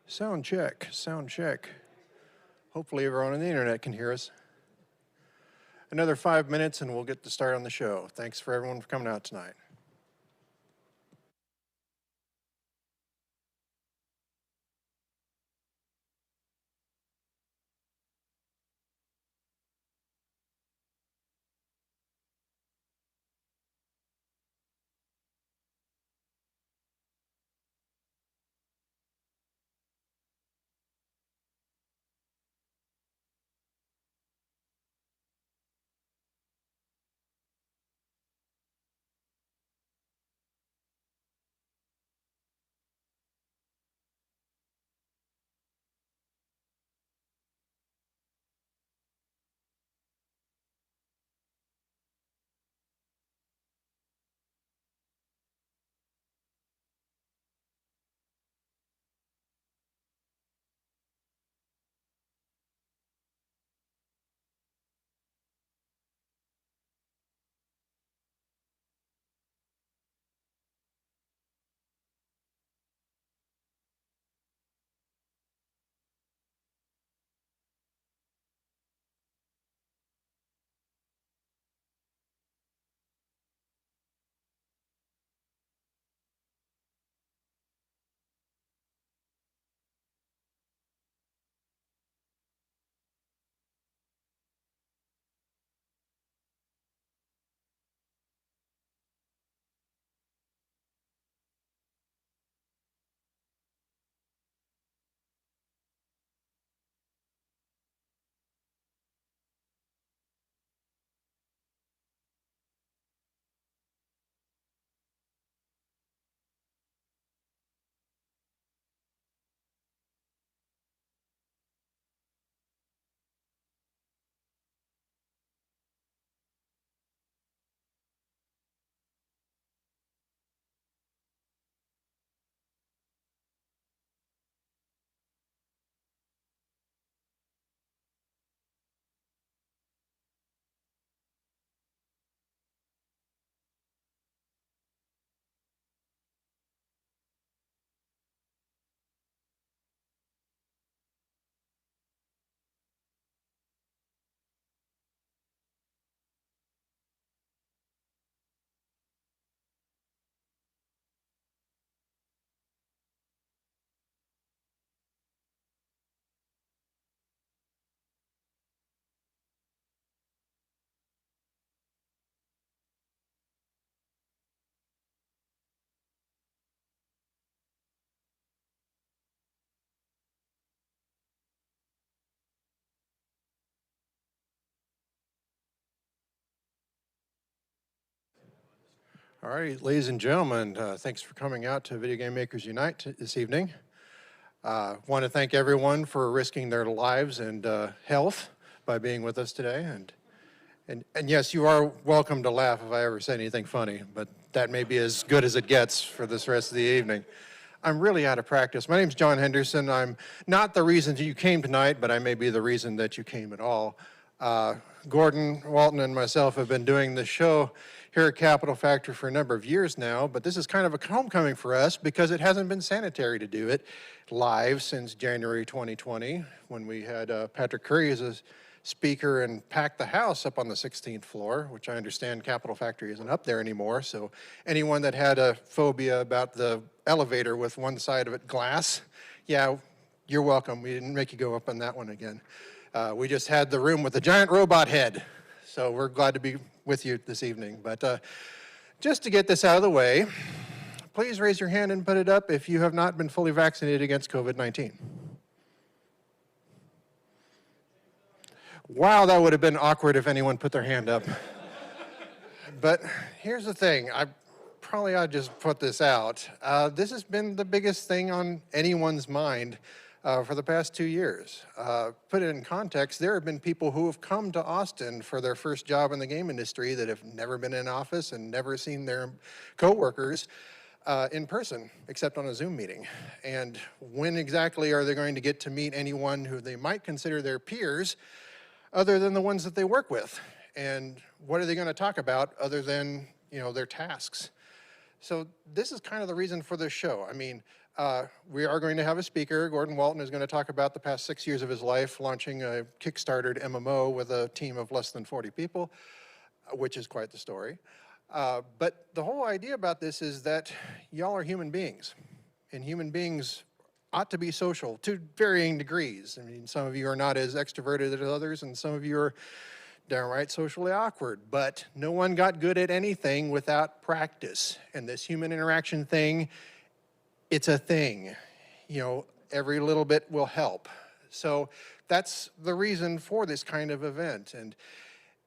Sound check, sound check. Hopefully everyone on the internet can hear us. Another 5 minutes and we'll get to start on the show. Thanks for everyone for coming out tonight. All right, ladies and gentlemen, thanks for coming out to Video Game Makers Unite this evening. Want to thank everyone for risking their lives and health by being with us today. And yes, you are welcome to laugh if I ever say anything funny, but that may be as good as it gets for this rest of the evening. I'm really out of practice. My name's John Henderson. I'm not the reason you came tonight, but I may be the reason that you came at all. Gordon, Walton, and myself have been doing this show here at Capital Factory for a number of years now, but this is kind of a homecoming for us because it hasn't been sanitary to do it live since January 2020 when we had Patrick Curry as a speaker and packed the house up on the 16th floor, which I understand Capital Factory isn't up there anymore. So anyone that had a phobia about the elevator with one side of it glass, yeah, you're welcome. We didn't make you go up on that one again. We just had the room with a giant robot head. So we're glad to be with you this evening. But just to get this out of the way, please raise your hand and put it up if you have not been fully vaccinated against COVID-19. Wow, that would have been awkward if anyone put their hand up. But here's the thing. I probably ought to just put this out. This has been the biggest thing on anyone's mind for the past 2 years. Put it in context, there have been people who have come to Austin for their first job in the game industry that have never been in office and never seen their coworkers in person, except on a Zoom meeting. And when exactly are they going to get to meet anyone who they might consider their peers other than the ones that they work with? And what are they going to talk about other than, their tasks? So this is kind of the reason for this show. I mean, We are going to have a speaker. Gordon Walton is going to talk about the past 6 years of his life launching a Kickstarted MMO with a team of less than 40 people, which is quite the story. But the whole idea about this is that y'all are human beings, and human beings ought to be social to varying degrees. I mean, some of you are not as extroverted as others, and some of you are downright socially awkward, but no one got good at anything without practice. And this human interaction thing, it's a thing. You know, every little bit will help. So that's the reason for this kind of event. And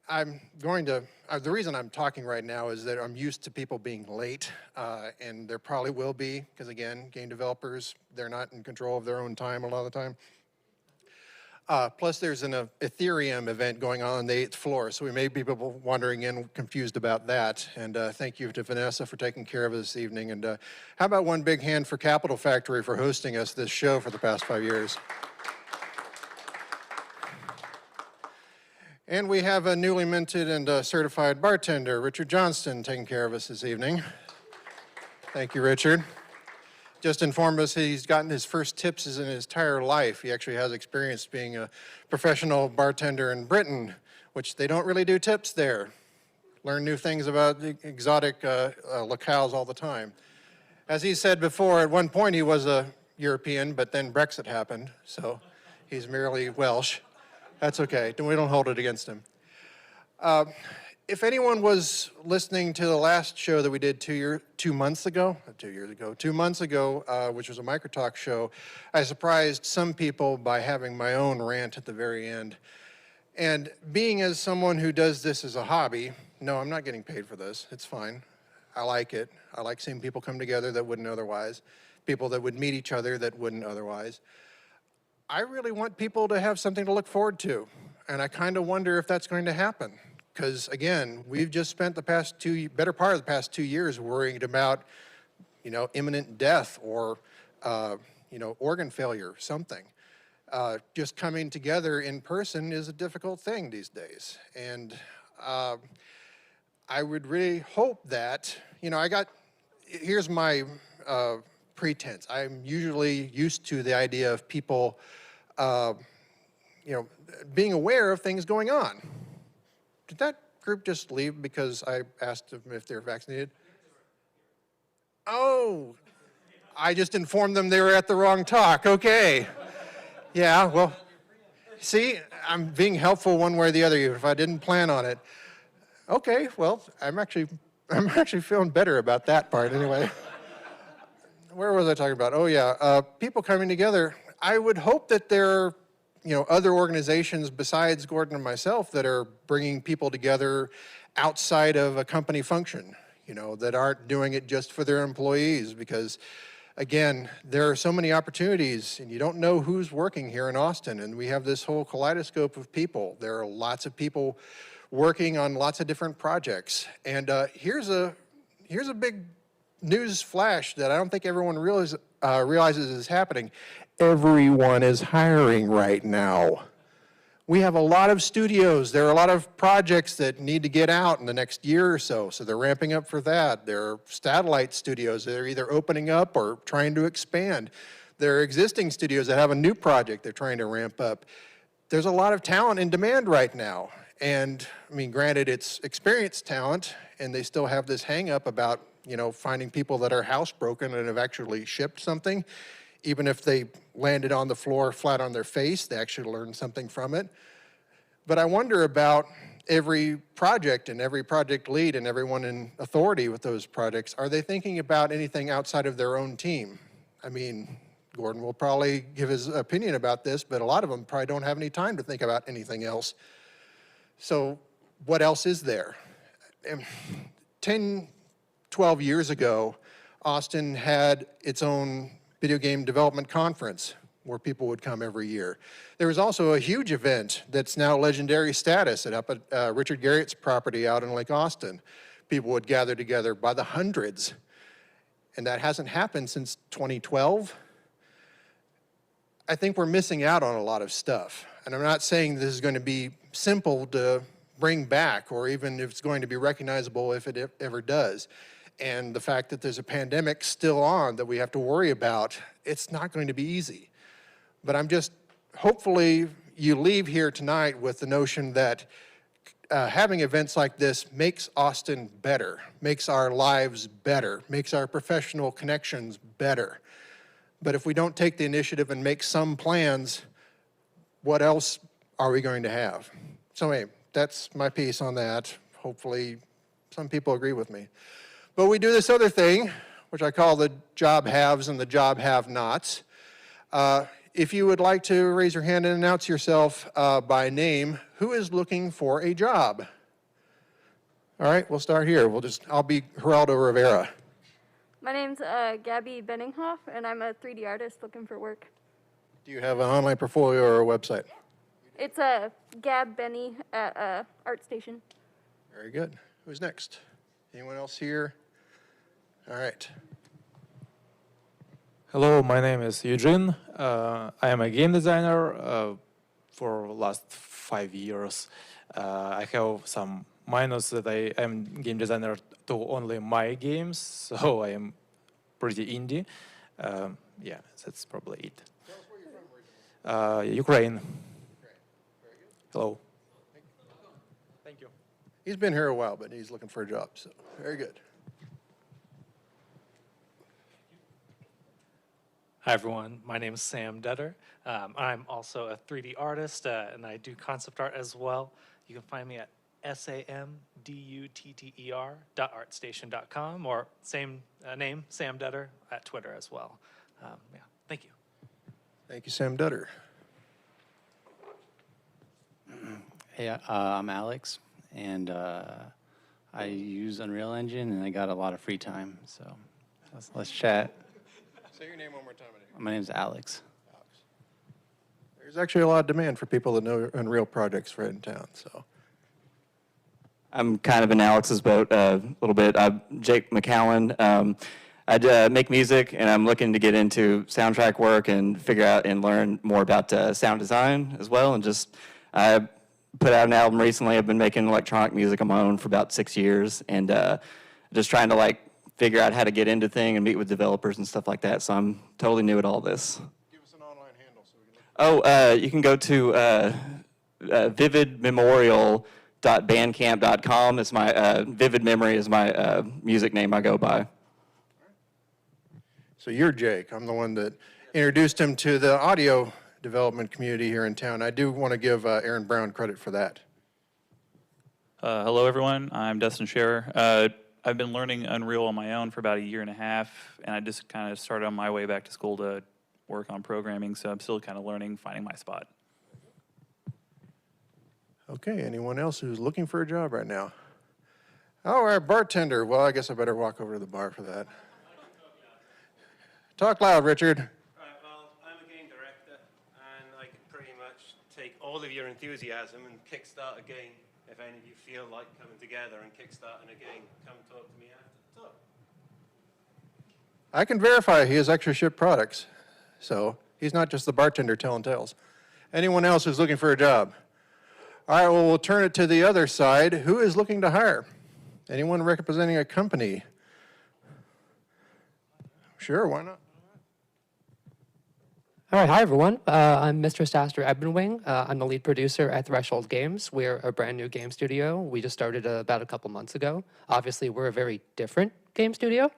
the reason I'm talking right now is that I'm used to people being late, and there probably will be, because again, game developers, they're not in control of their own time a lot of the time. Plus there's an Ethereum event going on the 8th floor, so we may be people wandering in confused about that. And thank you to Vanessa for taking care of us this evening. And how about one big hand for Capital Factory for hosting us this show for the past 5 years. And we have a newly minted and certified bartender, Richard Johnston, taking care of us this evening. Thank you, Richard. Just informed us he's gotten his first tips in his entire life. He actually has experience being a professional bartender in Britain, which they don't really do tips there. Learn new things about exotic locales all the time. As he said before, at one point he was a European, but then Brexit happened, so he's merely Welsh. That's okay, we don't hold it against him. If anyone was listening to the last show that we did 2 months ago, which was a Microtalk show, I surprised some people by having my own rant at the very end. And being as someone who does this as a hobby, no, I'm not getting paid for this, it's fine. I like it. I like seeing people come together that wouldn't otherwise, people that would meet each other that wouldn't otherwise. I really want people to have something to look forward to, and I kind of wonder if that's going to happen. Because again, we've just spent the better part of the past 2 years worrying about, imminent death or, organ failure, something. Just coming together in person is a difficult thing these days. And I would really hope that, here's my pretense. I'm usually used to the idea of people, being aware of things going on. Did that group just leave because I asked them if they're vaccinated? Oh, I just informed them they were at the wrong talk. Okay. Yeah, well, see, I'm being helpful one way or the other if I didn't plan on it. Okay, well, I'm actually feeling better about that part anyway. Where was I talking about? Oh yeah, people coming together. I would hope that there are other organizations besides Gordon and myself that are bringing people together outside of a company function, that aren't doing it just for their employees, because again, there are so many opportunities and you don't know who's working here in Austin, and we have this whole kaleidoscope of people. There are lots of people working on lots of different projects. And here's a big news flash that I don't think everyone realizes is happening. Everyone is hiring right now. We have a lot of studios. There are a lot of projects that need to get out in the next year or so they're ramping up for that. There are satellite studios that are either opening up or trying to expand. There are existing studios that have a new project they're trying to ramp up. There's a lot of talent in demand right now. And, granted, it's experienced talent, and they still have this hang-up about, finding people that are housebroken and have actually shipped something. Even if they landed on the floor flat on their face, they actually learned something from it. But I wonder about every project and every project lead and everyone in authority with those projects. Are they thinking about anything outside of their own team? Gordon will probably give his opinion about this, but a lot of them probably don't have any time to think about anything else. So what else is there? 10, 12 years ago, Austin had its own video game development conference where people would come every year. There was also a huge event that's now legendary status up at Richard Garriott's property out in Lake Austin. People would gather together by the hundreds, and that hasn't happened since 2012. I think we're missing out on a lot of stuff, and I'm not saying this is going to be simple to bring back or even if it's going to be recognizable if it ever does. and the fact that there's a pandemic still on that we have to worry about, it's not going to be easy. But hopefully you leave here tonight with the notion that having events like this makes Austin better, makes our lives better, makes our professional connections better. But if we don't take the initiative and make some plans, what else are we going to have? So anyway, that's my piece on that. Hopefully some people agree with me. But we do this other thing, which I call the job haves and the job have-nots. If you would like to raise your hand and announce yourself by name, who is looking for a job? All right, we'll start here. I'll be Geraldo Rivera. My name's Gabby Benninghoff, and I'm a 3D artist looking for work. Do you have an online portfolio or a website? It's Gab Benny at ArtStation. Very good. Who's next? Anyone else here? All right. Hello, my name is Eugene. I am a game designer for the last 5 years. I have some minus that I am game designer to only my games, so I am pretty indie. Yeah, that's probably it. Tell us where you're from originally. Ukraine. Very good. Hello. Thank you. He's been here a while, but he's looking for a job, so very good. Hi everyone, my name is Sam Dutter. I'm also a 3D artist and I do concept art as well. You can find me at samdutter.artstation.com or same name, Sam Dutter, at Twitter as well. Yeah, thank you. Thank you, Sam Dutter. Hey, I'm Alex, and I use Unreal Engine, and I got a lot of free time, so let's chat. Say your name one more time. My name's Alex. There's actually a lot of demand for people that know Unreal projects right in town, so. I'm kind of in Alex's boat a little bit. I'm Jake McCowan. I make music, and I'm looking to get into soundtrack work and figure out and learn more about sound design as well. And I put out an album recently. I've been making electronic music on my own for about 6 years, and just trying to figure out how to get into things and meet with developers and stuff like that. So I'm totally new at all this. Give us an online handle so we can look. You can go to vividmemorial.bandcamp.com. It's my Vivid Memory is my music name I go by. So you're Jake. I'm the one that introduced him to the audio development community here in town. I do want to give Aaron Brown credit for that. Hello, everyone. I'm Dustin Scherer. I've been learning Unreal on my own for about 1.5 years, and I just kind of started on my way back to school to work on programming, so I'm still kind of learning, finding my spot. Okay, anyone else who's looking for a job right now? Oh, our bartender. Well, I guess I better walk over to the bar for that. Talk loud, Richard. Right, well, I'm a game director, and I can pretty much take all of your enthusiasm and kickstart a game. If any of you feel like coming together and kickstarting a game, come talk to me after the talk. I can verify he has extra shipped products, so he's not just the bartender telling tales. Anyone else who's looking for a job? All right, well, we'll turn it to the other side. Who is looking to hire? Anyone representing a company? Sure, why not? All right, hi everyone. I'm Mr. Saster Ebenwing. I'm the lead producer at Threshold Games. We're a brand new game studio. We just started about a couple months ago. Obviously, we're a very different game studio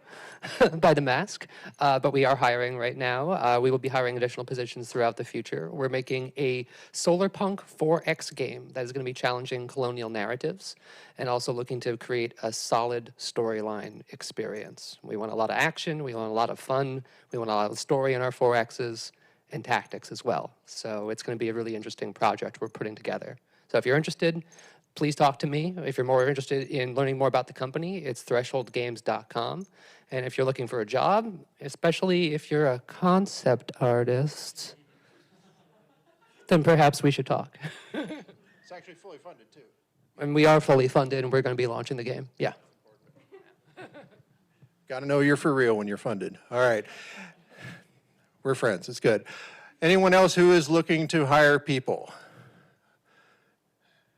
by the mask, but we are hiring right now. We will be hiring additional positions throughout the future. We're making a Solarpunk 4X game that is going to be challenging colonial narratives and also looking to create a solid storyline experience. We want a lot of action. We want a lot of fun. We want a lot of story in our 4Xs. And tactics as well. So it's going to be a really interesting project we're putting together. So if you're interested, please talk to me. If you're more interested in learning more about the company, it's thresholdgames.com. And if you're looking for a job, especially if you're a concept artist, then perhaps we should talk. It's actually fully funded, too. And we are fully funded, and we're going to be launching the game. Yeah. Got to know you're for real when you're funded. All right. We're friends. It's good. Anyone else who is looking to hire people?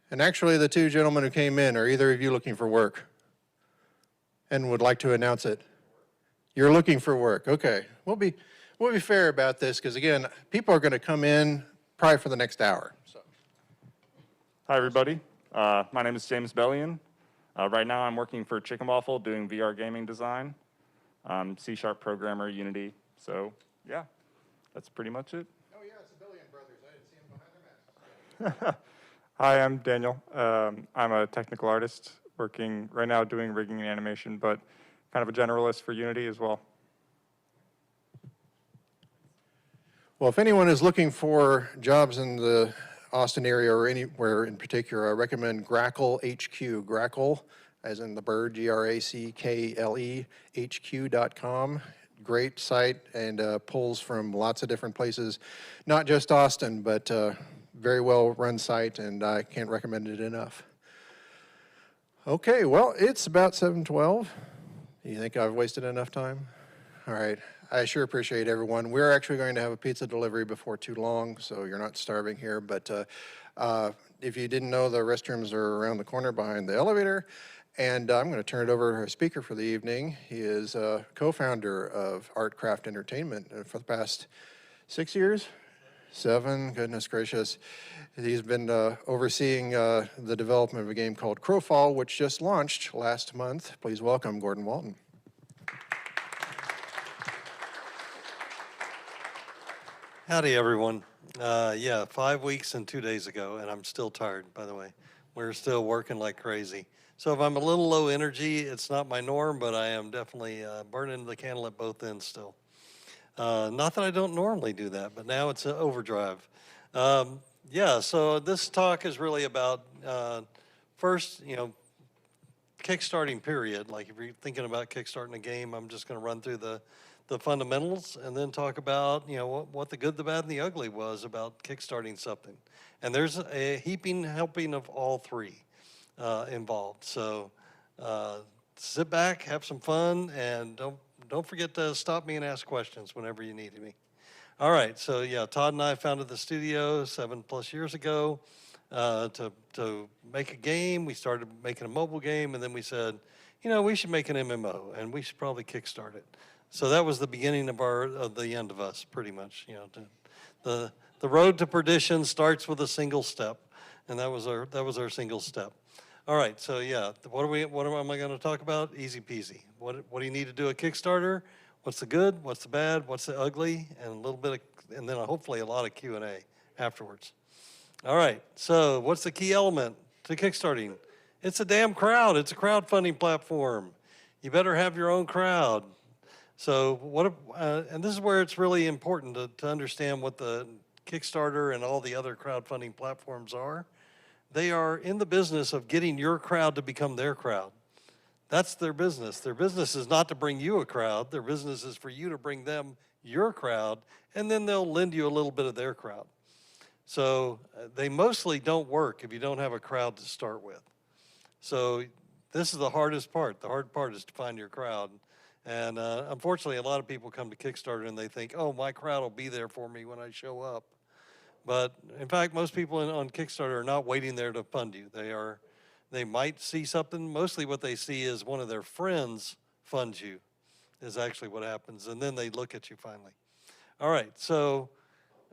And actually, the two gentlemen who came in, are either of you looking for work? And would like to announce it. You're looking for work. Okay. We'll be fair about this because, again, people are going to come in probably for the next hour. So. Hi, everybody. My name is James Bellion. Right now, I'm working for Chicken Waffle doing VR gaming design. C# programmer, Unity. So, yeah, that's pretty much it. Oh, yeah, it's the Billion Brothers. I didn't see them behind their masks. Hi, I'm Daniel. I'm a technical artist working right now doing rigging and animation, but kind of a generalist for Unity as well. Well, if anyone is looking for jobs in the Austin area or anywhere in particular, I recommend Grackle HQ. Grackle, as in the bird, Grackle, HQ.com. Great site and pulls from lots of different places, not just Austin, but very well run site, and I can't recommend it enough. Okay, well, it's about 7:12. You think I've wasted enough time? All right. I sure appreciate everyone. We're actually going to have a pizza delivery before too long, so you're not starving here. But if you didn't know, the restrooms are around the corner behind the elevator. And I'm going to turn it over to our speaker for the evening. He is a co-founder of Art Craft Entertainment for the past 6 years. 7, goodness gracious. He's been overseeing the development of a game called Crowfall, which just launched last month. Please welcome Gordon Walton. Howdy, everyone. Yeah, 5 weeks and 2 days ago, and I'm still tired, by the way. We're still working like crazy. So if I'm a little low energy, it's not my norm, but I am definitely burning the candle at both ends still. Not that I don't normally do that, but now it's an overdrive. Yeah, so this talk is really about first, kickstarting period. Like if you're thinking about kickstarting a game, I'm just going to run through the fundamentals and then talk about, what the good, the bad, and the ugly was about kickstarting something. And there's a helping of all three involved. So sit back, have some fun, and don't forget to stop me and ask questions whenever you need me. All right, so yeah, Todd and I founded the studio 7+ years ago to make a game. We started making a mobile game, and then we said, we should make an MMO, and we should probably kickstart it. So that was the beginning of the end of us, pretty much. The road to perdition starts with a single step, and that was our single step. All right, so yeah, what am I going to talk about? Easy peasy. What do you need to do a Kickstarter? What's the good? What's the bad? What's the ugly? And a little bit and then hopefully a lot of Q&A afterwards. All right, so what's the key element to Kickstarting? It's a damn crowd. It's a crowdfunding platform. You better have your own crowd. So and this is where it's really important to understand what the Kickstarter and all the other crowdfunding platforms are. They are in the business of getting your crowd to become their crowd. That's their business. Their business is not to bring you a crowd. Their business is for you to bring them your crowd, and then they'll lend you a little bit of their crowd. So they mostly don't work if you don't have a crowd to start with. So this is the hardest part. The hard part is to find your crowd. And unfortunately, a lot of people come to Kickstarter and they think, oh, my crowd will be there for me when I show up. But in fact, most people on Kickstarter are not waiting there to fund you. They might see something. Mostly what they see is one of their friends funds you is actually what happens. And then they look at you finally. All right, so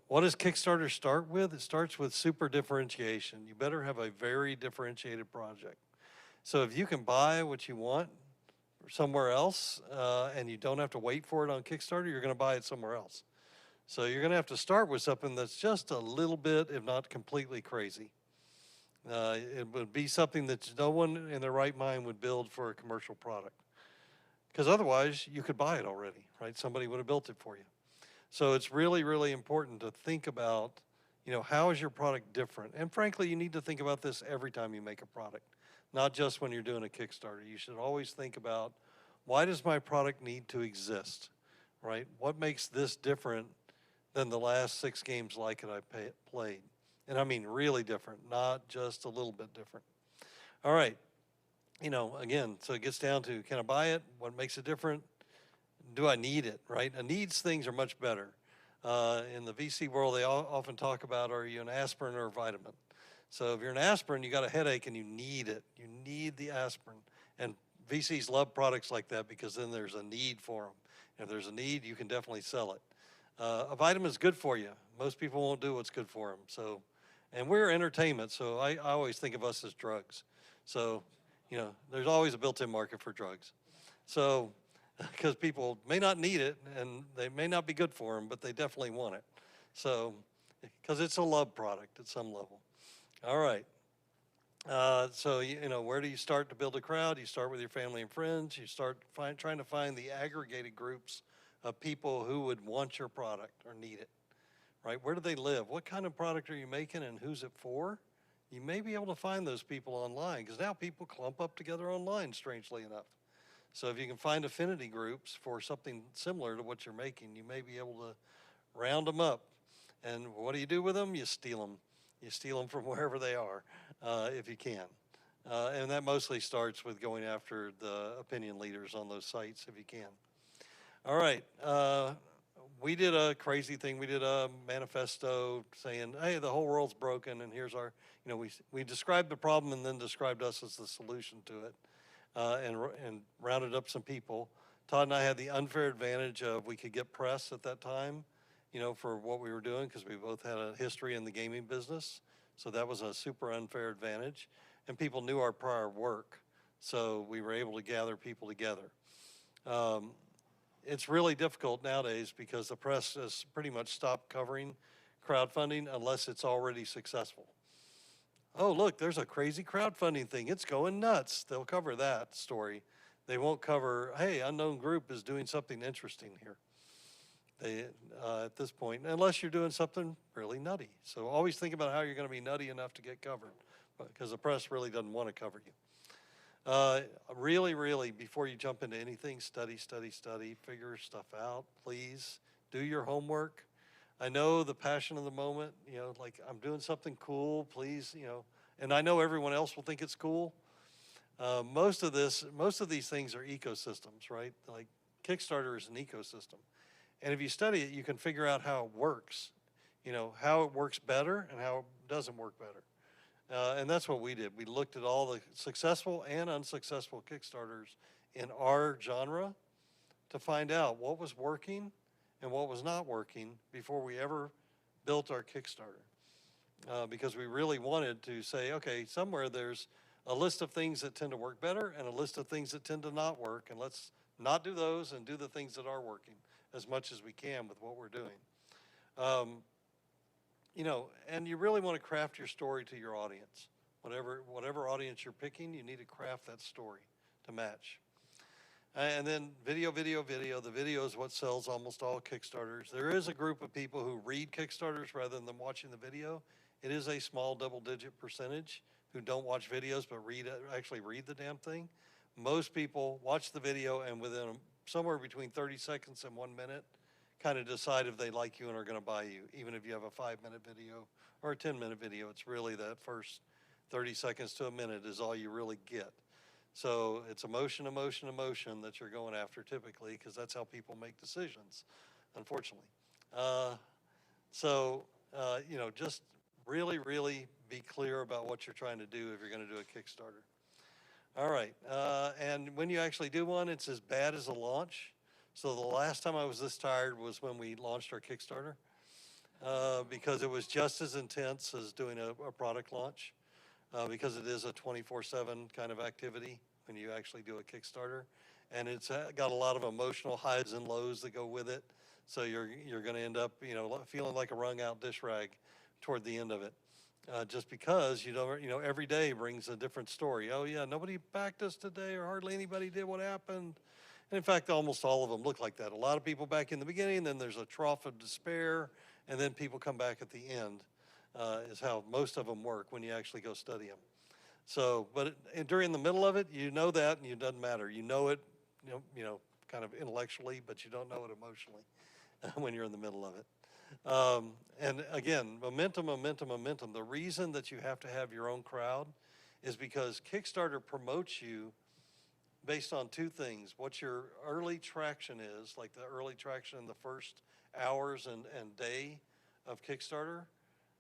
what does Kickstarter start with? It starts with super differentiation. You better have a very differentiated project. So if you can buy what you want somewhere else and you don't have to wait for it on Kickstarter, you're going to buy it somewhere else. So you're going to have to start with something that's just a little bit, if not completely crazy. It would be something that no one in their right mind would build for a commercial product. Because otherwise, you could buy it already, right? Somebody would have built it for you. So it's really, really important to think about, how is your product different? And frankly, you need to think about this every time you make a product, not just when you're doing a Kickstarter. You should always think about, why does my product need to exist, right? What makes this different than the last 6 games like it I played? And I mean really different, not just a little bit different. All right, again, so it gets down to, can I buy it? What makes it different? Do I need it, right? A needs things are much better. In the VC world, they often talk about, are you an aspirin or a vitamin? So if you're an aspirin, you got a headache and you need it. You need the aspirin. And VCs love products like that because then there's a need for them. If there's a need, you can definitely sell it. A vitamin is good for you. Most people won't do what's good for them. So, and we're entertainment, so I always think of us as drugs. So, you know, there's always a built-in market for drugs. So, because people may not need it and they may not be good for them, but they definitely want it. So, because it's a love product at some level. All right. So, you know, where do you start to build a crowd? You start with your family and friends. You start trying to find the aggregated groups of people who would want your product or need it, right? Where do they live? What kind of product are you making and who's it for? You may be able to find those people online because now people clump up together online, strangely enough. So if you can find affinity groups for something similar to what you're making, you may be able to round them up. And what do you do with them? You steal them. You steal them from wherever they are, if you can. And that mostly starts with going after the opinion leaders on those sites, if you can. All right. We did a crazy thing. We did a manifesto saying, hey, the whole world's broken, and here's our, you know, we described the problem and then described us as the solution to it, and rounded up some people. Todd and I had the unfair advantage of we could get press at that time, you know, for what we were doing because we both had a history in the gaming business. So that was a super unfair advantage. And people knew our prior work. So we were able to gather people together. It's really difficult nowadays because the press has pretty much stopped covering crowdfunding unless it's already successful. Oh, look, there's a crazy crowdfunding thing. It's going nuts. They'll cover that story. They won't cover, hey, unknown group is doing something interesting here. They, at this point, unless you're doing something really nutty. So always think about how you're going to be nutty enough to get covered because the press really doesn't want to cover you. Really, before you jump into anything, study, figure stuff out, please. Do your homework. I know the passion of the moment, you know, like I'm doing something cool, please, you know, and I know everyone else will think it's cool. Most of these things are ecosystems, right? Like Kickstarter is an ecosystem. And if you study it, you can figure out how it works, you know, how it works better and how it doesn't work better. And that's what we did. We looked at all the successful and unsuccessful Kickstarters in our genre to find out what was working and what was not working before we ever built our Kickstarter. Because we really wanted to say, okay, somewhere there's a list of things that tend to work better and a list of things that tend to not work, and let's not do those and do the things that are working as much as we can with what we're doing. You know, and you really want to craft your story to your audience. Whatever audience you're picking, you need to craft that story to match. And then video. The video is what sells almost all Kickstarters. There is a group of people who read Kickstarters rather than watching the video. It is a small double-digit percentage who don't watch videos but actually read the damn thing. Most people watch the video and within somewhere between 30 seconds and 1 minute, kind of decide if they like you and are going to buy you. Even if you have a 5-minute video or a 10-minute video, it's really that first 30 seconds to a minute is all you really get. So it's emotion that you're going after typically because that's how people make decisions, unfortunately. You know, just really be clear about what you're trying to do if you're going to do a Kickstarter. All right, and when you actually do one, it's as bad as a launch. So the last time I was this tired was when we launched our Kickstarter because it was just as intense as doing a product launch because it is a 24/7 kind of activity when you actually do a Kickstarter. And it's got a lot of emotional highs and lows that go with it. So you're going to end up, you know, feeling like a wrung out dish rag toward the end of it. Just because you know, every day brings a different story. Oh yeah, nobody backed us today or hardly anybody did. What happened? And in fact, almost all of them look like that. A lot of people back in the beginning, then there's a trough of despair, and then people come back at the end, is how most of them work when you actually go study them. So, but during the middle of it, you know that, and it doesn't matter. You know it, you know, kind of intellectually, but you don't know it emotionally when you're in the middle of it. And again, momentum. The reason that you have to have your own crowd is because Kickstarter promotes you based on two things. What your early traction is, like the early traction in the first hours and day of Kickstarter.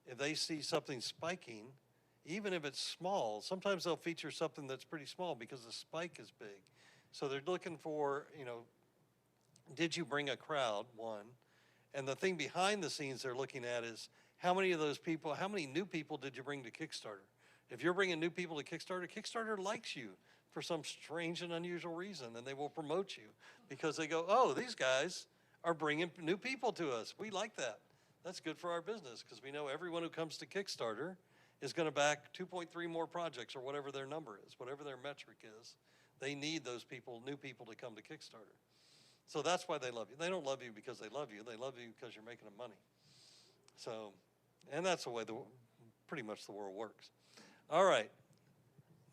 If they see something spiking, even if it's small, sometimes they'll feature something that's pretty small because the spike is big. So they're looking for, did you bring a crowd, one? And the thing behind the scenes they're looking at is how many of those people, how many new people did you bring to Kickstarter? If you're bringing new people to Kickstarter, Kickstarter likes you for some strange and unusual reason, and they will promote you because they go, oh, these guys are bringing new people to us. We like that. That's good for our business because we know everyone who comes to Kickstarter is going to back 2.3 more projects or whatever their number is, whatever their metric is. They need those people, new people, to come to Kickstarter. So that's why they love you. They don't love you because they love you. They love you because you're making them money. So, and that's the way pretty much the world works. All right.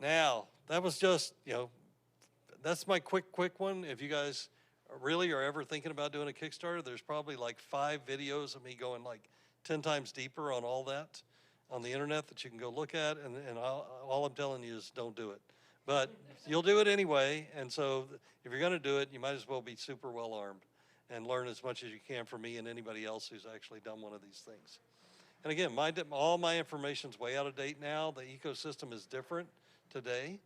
Now, that was just, that's my quick one. If you guys really are ever thinking about doing a Kickstarter, there's probably like 5 videos of me going like 10 times deeper on all that on the internet that you can go look at. And all I'm telling you is don't do it. But you'll do it anyway. And so if you're going to do it, you might as well be super well armed and learn as much as you can from me and anybody else who's actually done one of these things. And again, all my information's way out of date now. The ecosystem is different today.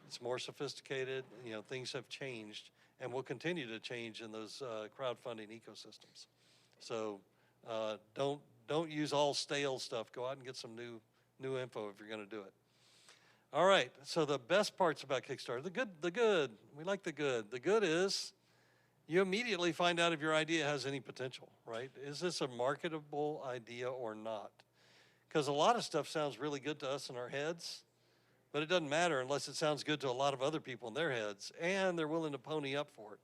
It's more sophisticated. Things have changed and will continue to change in those crowdfunding ecosystems. So don't use all stale stuff. Go out and get some new info if you're going to do it. All right. So the best parts about Kickstarter, the good. We like the good. The good is you immediately find out if your idea has any potential, right? Is this a marketable idea or not? Because a lot of stuff sounds really good to us in our heads, but it doesn't matter unless it sounds good to a lot of other people in their heads, and they're willing to pony up for it,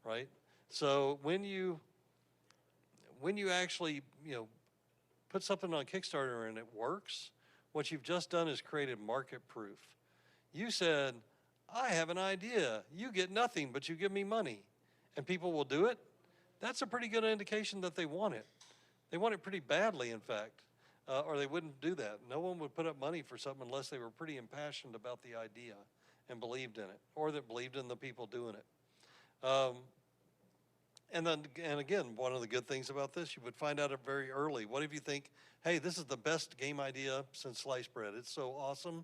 right? So when you actually, put something on Kickstarter and it works, what you've just done is created market proof. You said, I have an idea. You get nothing, but you give me money. And people will do it. That's a pretty good indication that they want it. They want it pretty badly, in fact, or they wouldn't do that. No one would put up money for something unless they were pretty impassioned about the idea and believed in it, or that believed in the people doing it. And again, one of the good things about this, you would find out it very early. What if you think, hey, this is the best game idea since sliced bread. It's so awesome.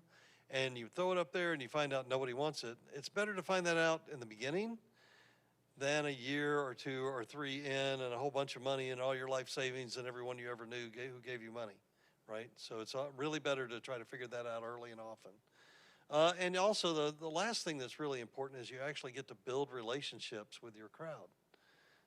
And you throw it up there and you find out nobody wants it. It's better to find that out in the beginning than a year or 2 or 3 in and a whole bunch of money and all your life savings and everyone you ever knew who gave you money, right? So it's really better to try to figure that out early and often. And also the last thing that's really important is you actually get to build relationships with your crowd.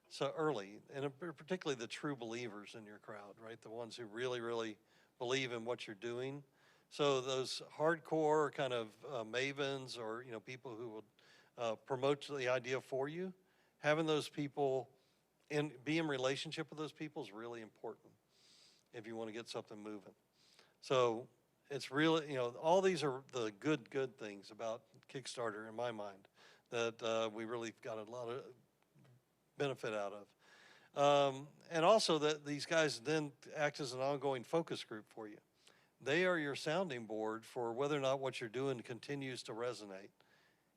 So early, and particularly the true believers in your crowd, right? The ones who really, really believe in what you're doing. So those hardcore kind of mavens or, people who will promote the idea for you, having those people and be in relationship with those people is really important if you want to get something moving. So it's really, all these are the good things about Kickstarter in my mind that we really got a lot of benefit out of. And also that these guys then act as an ongoing focus group for you. They are your sounding board for whether or not what you're doing continues to resonate.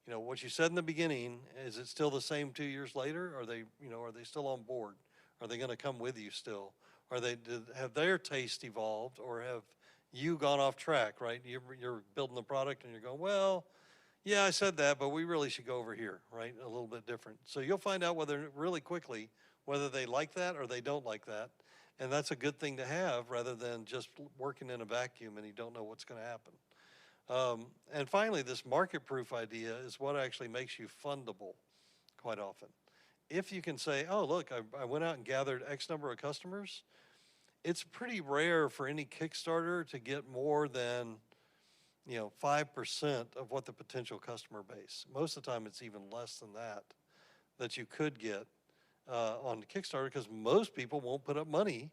What you said in the beginning, is it still the same 2 years later? Are they still on board? Are they going to come with you still? Have their taste evolved, or have you gone off track, right? You're building the product and you're going, well, yeah, I said that, but we really should go over here, right? A little bit different. So you'll find out really quickly whether they like that or they don't like that. And that's a good thing to have rather than just working in a vacuum and you don't know what's going to happen. And finally, this market proof idea is what actually makes you fundable quite often. If you can say, oh, look, I went out and gathered X number of customers, it's pretty rare for any Kickstarter to get more than 5% of what the potential customer base. Most of the time, it's even less than that you could get on Kickstarter, because most people won't put up money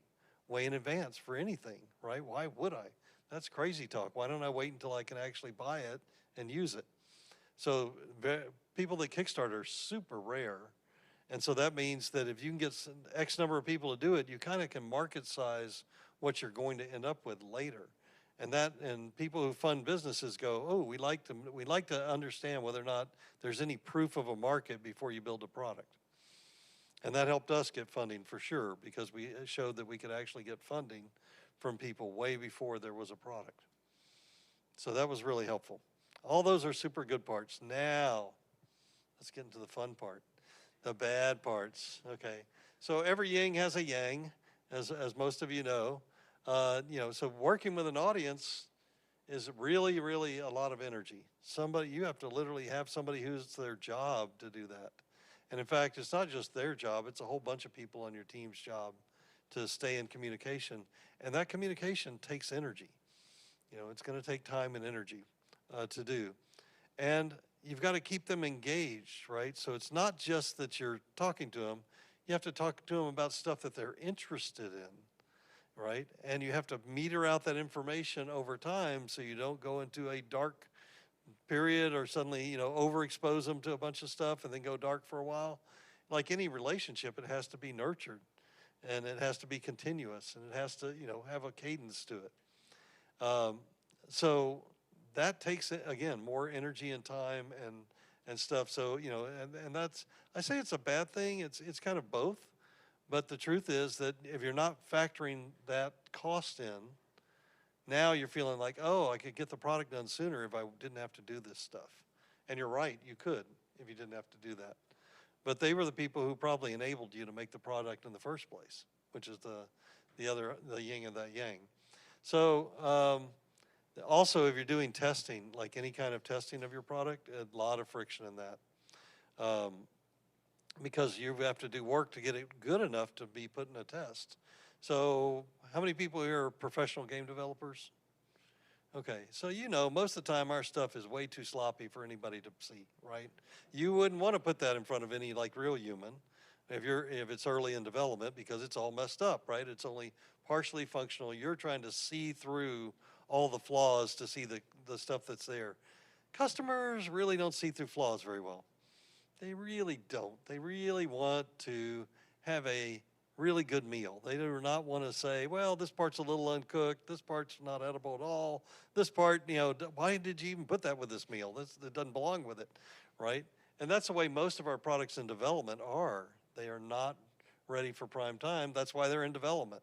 way in advance for anything, right? Why would I? That's crazy talk. Why don't I wait until I can actually buy it and use it? So people that Kickstarter are super rare. And so that means that if you can get X number of people to do it, you kind of can market size what you're going to end up with later. And people who fund businesses go, oh, we like to understand whether or not there's any proof of a market before you build a product. And that helped us get funding for sure, because we showed that we could actually get funding from people way before there was a product. So that was really helpful. All those are super good parts. Now, let's get into the fun part, the bad parts. Okay, so every yin has a yang, as most of you know. So working with an audience is really, really a lot of energy. You have to literally have somebody who's their job to do that. And in fact, it's not just their job, it's a whole bunch of people on your team's job to stay in communication. And that communication takes energy. It's going to take time and energy to do. And you've got to keep them engaged, right? So it's not just that you're talking to them, you have to talk to them about stuff that they're interested in, right? And you have to meter out that information over time so you don't go into a dark period or suddenly, overexpose them to a bunch of stuff and then go dark for a while. Like any relationship, it has to be nurtured and it has to be continuous and it has to, have a cadence to it. So that takes, again, more energy and time and stuff. So, and that's, I say it's a bad thing. It's kind of both. But the truth is that if you're not factoring that cost in, now you're feeling like, oh, I could get the product done sooner if I didn't have to do this stuff. And you're right, you could if you didn't have to do that. But they were the people who probably enabled you to make the product in the first place, which is the yin and that yang. So also, if you're doing testing, like any kind of testing of your product, a lot of friction in that. Because you have to do work to get it good enough to be put in a test. So how many people here are professional game developers? Okay, so most of the time our stuff is way too sloppy for anybody to see, right? You wouldn't want to put that in front of any real human if it's early in development because it's all messed up, right? It's only partially functional. You're trying to see through all the flaws to see the stuff that's there. Customers really don't see through flaws very well. They really don't. They really want to have a really good meal. They do not want to say, well, this part's a little uncooked, this part's not edible at all, this part, why did you even put that with this meal? That doesn't belong with it, right? And that's the way most of our products in development are. They are not ready for prime time. That's why they're in development.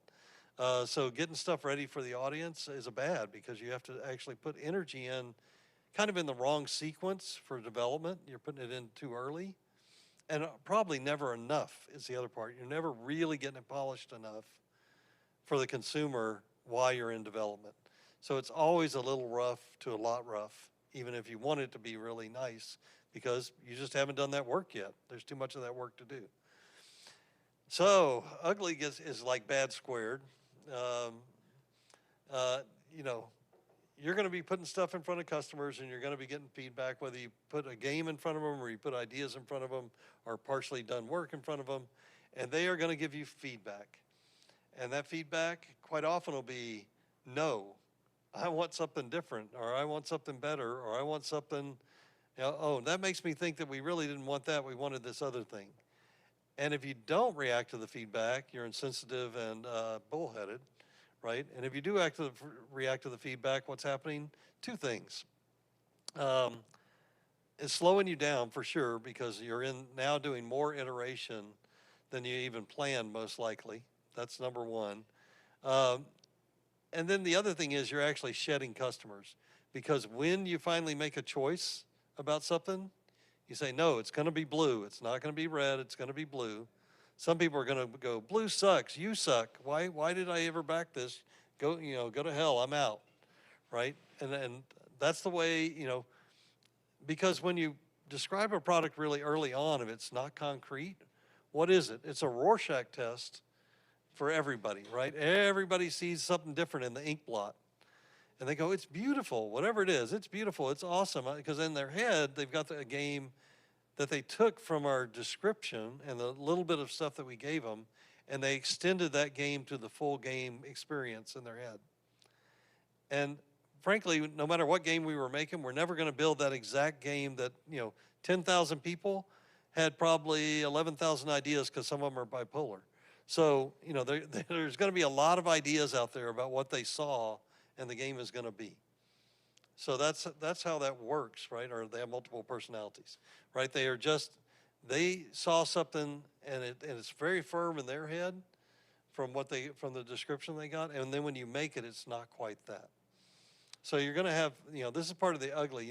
So getting stuff ready for the audience is a bad because you have to actually put energy in kind of in the wrong sequence for development. You're putting it in too early. And probably never enough is the other part. You're never really getting it polished enough for the consumer while you're in development. So it's always a little rough to a lot rough, even if you want it to be really nice, because you just haven't done that work yet. There's too much of that work to do. So ugly is like bad squared. You're going to be putting stuff in front of customers and you're going to be getting feedback, whether you put a game in front of them or you put ideas in front of them or partially done work in front of them, and they are going to give you feedback. And that feedback quite often will be, no, I want something different, or I want something better, or I want something, oh, that makes me think that we really didn't want that, we wanted this other thing. And if you don't react to the feedback, you're insensitive and bullheaded. Right? And if you do react to the feedback, what's happening? Two things. It's slowing you down for sure because you're now doing more iteration than you even planned, most likely. That's number one. And then the other thing is you're actually shedding customers because when you finally make a choice about something, you say, no, it's going to be blue. It's not going to be red. It's going to be blue. Some people are going to go, blue sucks, you suck. Why did I ever back this? Go to hell, I'm out, right? And that's the way, because when you describe a product really early on, if it's not concrete, what is it? It's a Rorschach test for everybody, right? Everybody sees something different in the ink blot. And they go, it's beautiful, whatever it is, it's beautiful, it's awesome. Because in their head, they've got a game that they took from our description and the little bit of stuff that we gave them, and they extended that game to the full game experience in their head. And frankly, no matter what game we were making, we're never going to build that exact game that, 10,000 people had probably 11,000 ideas because some of them are bipolar. So, there's going to be a lot of ideas out there about what they saw and the game is going to be. So that's how that works, right? Or they have multiple personalities, right? They saw something and it's very firm in their head from the description they got, and then when you make it, it's not quite that. So you're going to have, this is part of the ugly.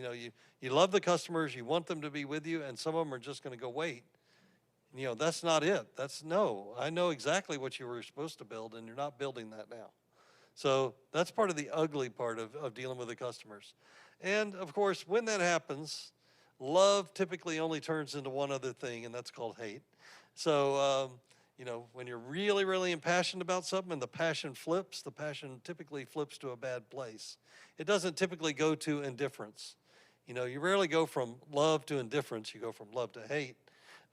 You love the customers, you want them to be with you, and some of them are just going to go wait. That's not it. I know exactly what you were supposed to build, and you're not building that now. So that's part of the ugly part of dealing with the customers. And of course, when that happens, love typically only turns into one other thing, and that's called hate. So, when you're really, really impassioned about something and the passion typically flips to a bad place. It doesn't typically go to indifference. You rarely go from love to indifference, you go from love to hate.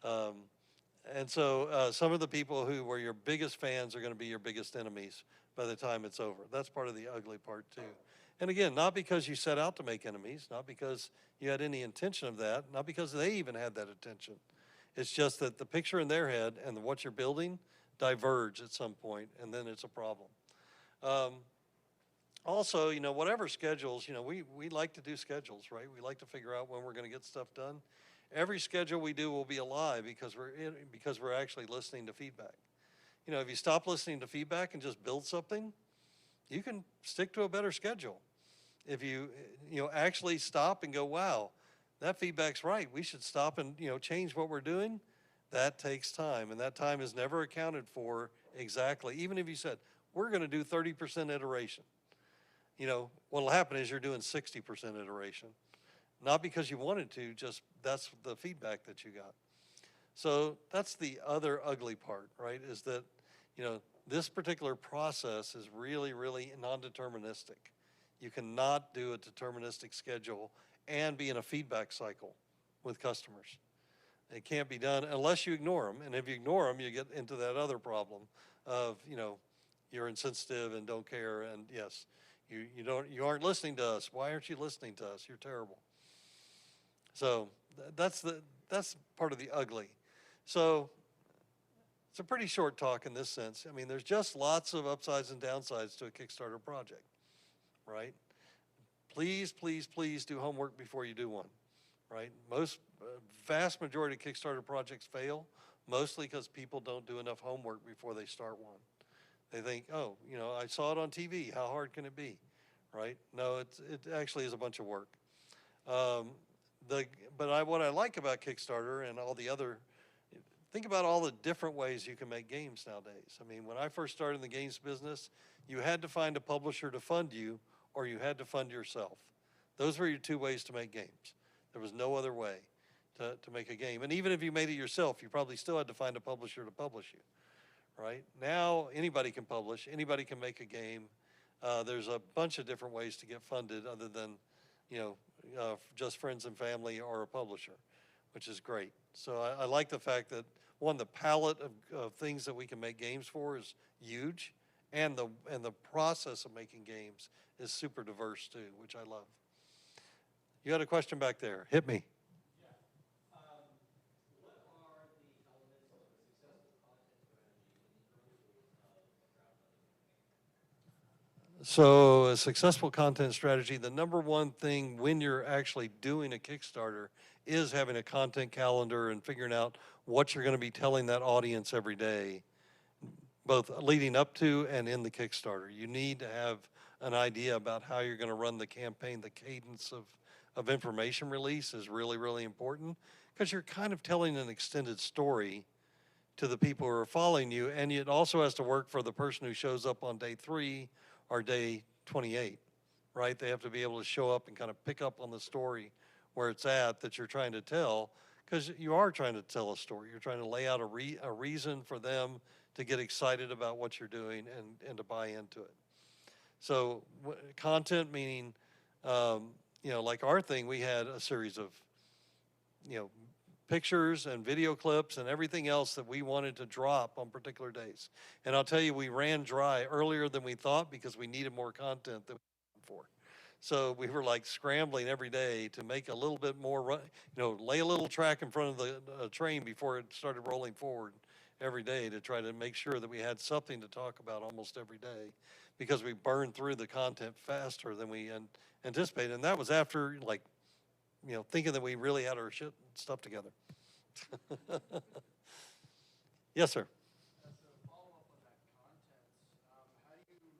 And so some of the people who were your biggest fans are going to be your biggest enemies by the time it's over. That's part of the ugly part too. And again, not because you set out to make enemies, not because you had any intention of that, not because they even had that intention. It's just that the picture in their head and what you're building diverge at some point, and then it's a problem. Also, whatever schedules, we like to do schedules, right? We like to figure out when we're going to get stuff done. Every schedule we do will be alive because we're actually listening to feedback. If you stop listening to feedback and just build something, you can stick to a better schedule. If you actually stop and go, wow, that feedback's right, we should stop and change what we're doing, that takes time, and that time is never accounted for exactly. Even if you said, we're going to do 30% iteration, what'll happen is you're doing 60% iteration. Not because you wanted to, just that's the feedback that you got. So that's the other ugly part, right, is that, this particular process is really, really non-deterministic. You cannot do a deterministic schedule and be in a feedback cycle with customers. It can't be done unless you ignore them. And if you ignore them, you get into that other problem of, you're insensitive and don't care. And yes, you aren't listening to us. Why aren't you listening to us? You're terrible. So that's part of the ugly. So it's a pretty short talk in this sense. I mean, there's just lots of upsides and downsides to a Kickstarter project, right? Please, please, please do homework before you do one, right? Vast majority of Kickstarter projects fail, mostly because people don't do enough homework before they start one. They think, oh, I saw it on TV. How hard can it be, right? No, it actually is a bunch of work. What I like about Kickstarter and all the other, think about all the different ways you can make games nowadays. I mean, when I first started in the games business, you had to find a publisher to fund you, or you had to fund yourself. Those were your two ways to make games. There was no other way to make a game. And even if you made it yourself, you probably still had to find a publisher to publish you, right? Now, anybody can publish, anybody can make a game. There's a bunch of different ways to get funded other than, just friends and family or a publisher, which is great. So I like the fact that, one, the palette of things that we can make games for is huge, and the process of making games is super diverse too, which I love. You had a question back there. Hit me. So a successful content strategy, the number one thing when you're actually doing a Kickstarter is having a content calendar and figuring out what you're going to be telling that audience every day, both leading up to and in the Kickstarter. You need to have an idea about how you're going to run the campaign. The cadence of information release is really, really important because you're kind of telling an extended story to the people who are following you, and it also has to work for the person who shows up on day 3 or day 28, right? They have to be able to show up and kind of pick up on the story where it's at that you're trying to tell, because you are trying to tell a story. You're trying to lay out a reason for them to get excited about what you're doing and to buy into it. So content meaning, like our thing, we had a series of, pictures and video clips and everything else that we wanted to drop on particular days. And I'll tell you, we ran dry earlier than we thought because we needed more content than we had for. So we were like scrambling every day to make a little bit more, lay a little track in front of the train before it started rolling forward every day to try to make sure that we had something to talk about almost every day, because we burned through the content faster than we anticipated. And that was after thinking that we really had our stuff together. Yes, sir. As a follow-up on that content, how do you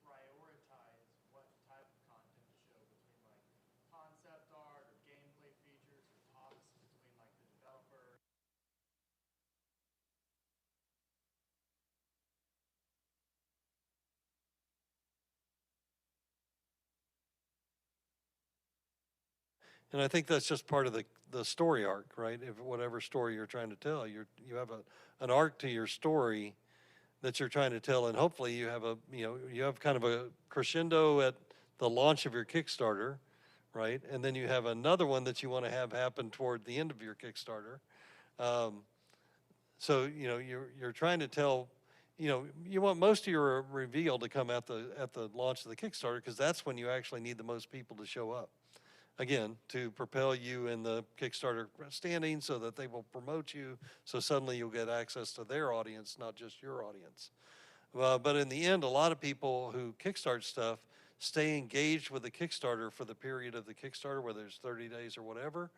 prioritize what type of content to show And I think that's just part of the story arc, right? If whatever story you're trying to tell, you have an arc to your story that you're trying to tell, and hopefully you have you have kind of a crescendo at the launch of your Kickstarter, right? And then you have another one that you want to have happen toward the end of your Kickstarter. So you're trying to tell, you want most of your reveal to come at the launch of the Kickstarter, because that's when you actually need the most people to show up. Again, to propel you in the Kickstarter standing so that they will promote you, so suddenly you'll get access to their audience, not just your audience. But in the end, a lot of people who kickstart stuff stay engaged with the Kickstarter for the period of the Kickstarter, whether it's 30 days or whatever,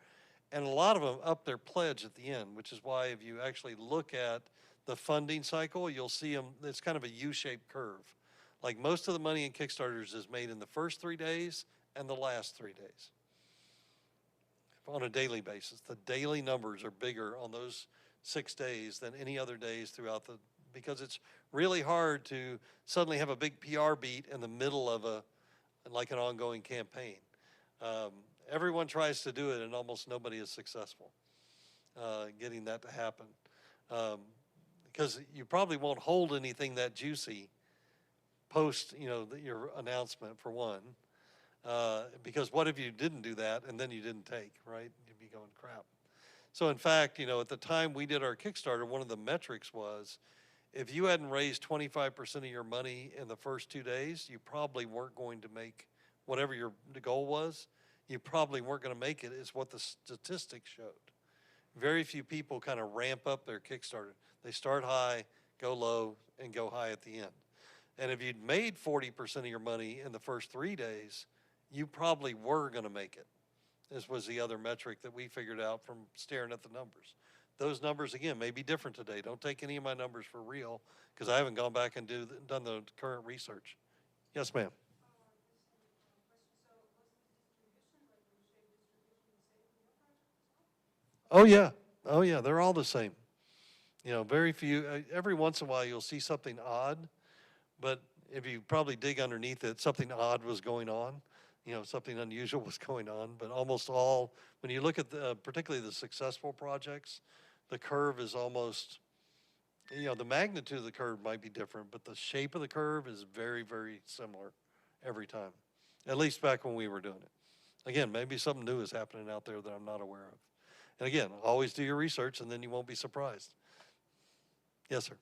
and a lot of them up their pledge at the end, which is why if you actually look at the funding cycle, you'll see them, it's kind of a U-shaped curve. Like most of the money in Kickstarters is made in the first 3 days and the last 3 days. On a daily basis. The daily numbers are bigger on those 6 days than any other days throughout because it's really hard to suddenly have a big PR beat in the middle of like an ongoing campaign. Everyone tries to do it and almost nobody is successful getting that to happen. Because you probably won't hold anything that juicy post, your announcement for one. Because what if you didn't do that and then you didn't take, right? You'd be going crap. So in fact, at the time we did our Kickstarter, one of the metrics was if you hadn't raised 25% of your money in the first 2 days, you probably weren't going to make whatever the goal was. You probably weren't going to make it, is what the statistics showed. Very few people kind of ramp up their Kickstarter. They start high, go low, and go high at the end. And if you'd made 40% of your money in the first 3 days, you probably were going to make it. This was the other metric that we figured out from staring at the numbers. Those numbers, again, may be different today. Don't take any of my numbers for real, because I haven't gone back and done the current research. Yes, ma'am. Oh, yeah, they're all the same. Very few, every once in a while you'll see something odd, but if you probably dig underneath it, something odd was going on. Something unusual was going on, but almost all, when you look at particularly the successful projects, the curve is almost, the magnitude of the curve might be different, but the shape of the curve is very, very similar every time, at least back when we were doing it. Again, maybe something new is happening out there that I'm not aware of. And again, always do your research and then you won't be surprised. Yes, sir.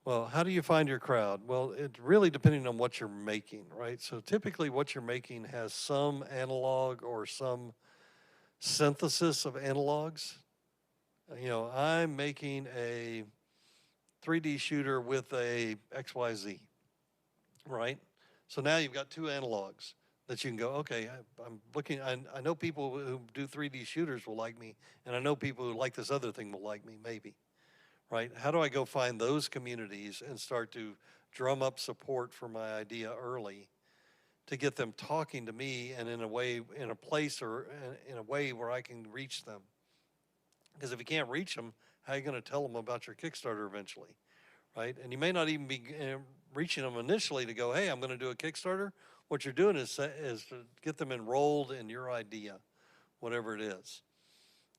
Well, how do you find your crowd? Well, it's really depending on what you're making, right? So typically what you're making has some analog or some synthesis of analogs. I'm making a 3D shooter with a XYZ, right? So now you've got two analogs that you can go, okay, I'm looking, I know people who do 3D shooters will like me, and I know people who like this other thing will like me, maybe. Right? How do I go find those communities and start to drum up support for my idea early to get them talking to me and in a place or in a way where I can reach them? Because if you can't reach them, how are you going to tell them about your Kickstarter eventually? Right? And you may not even be reaching them initially to go, hey, I'm going to do a Kickstarter. What you're doing is to get them enrolled in your idea, whatever it is.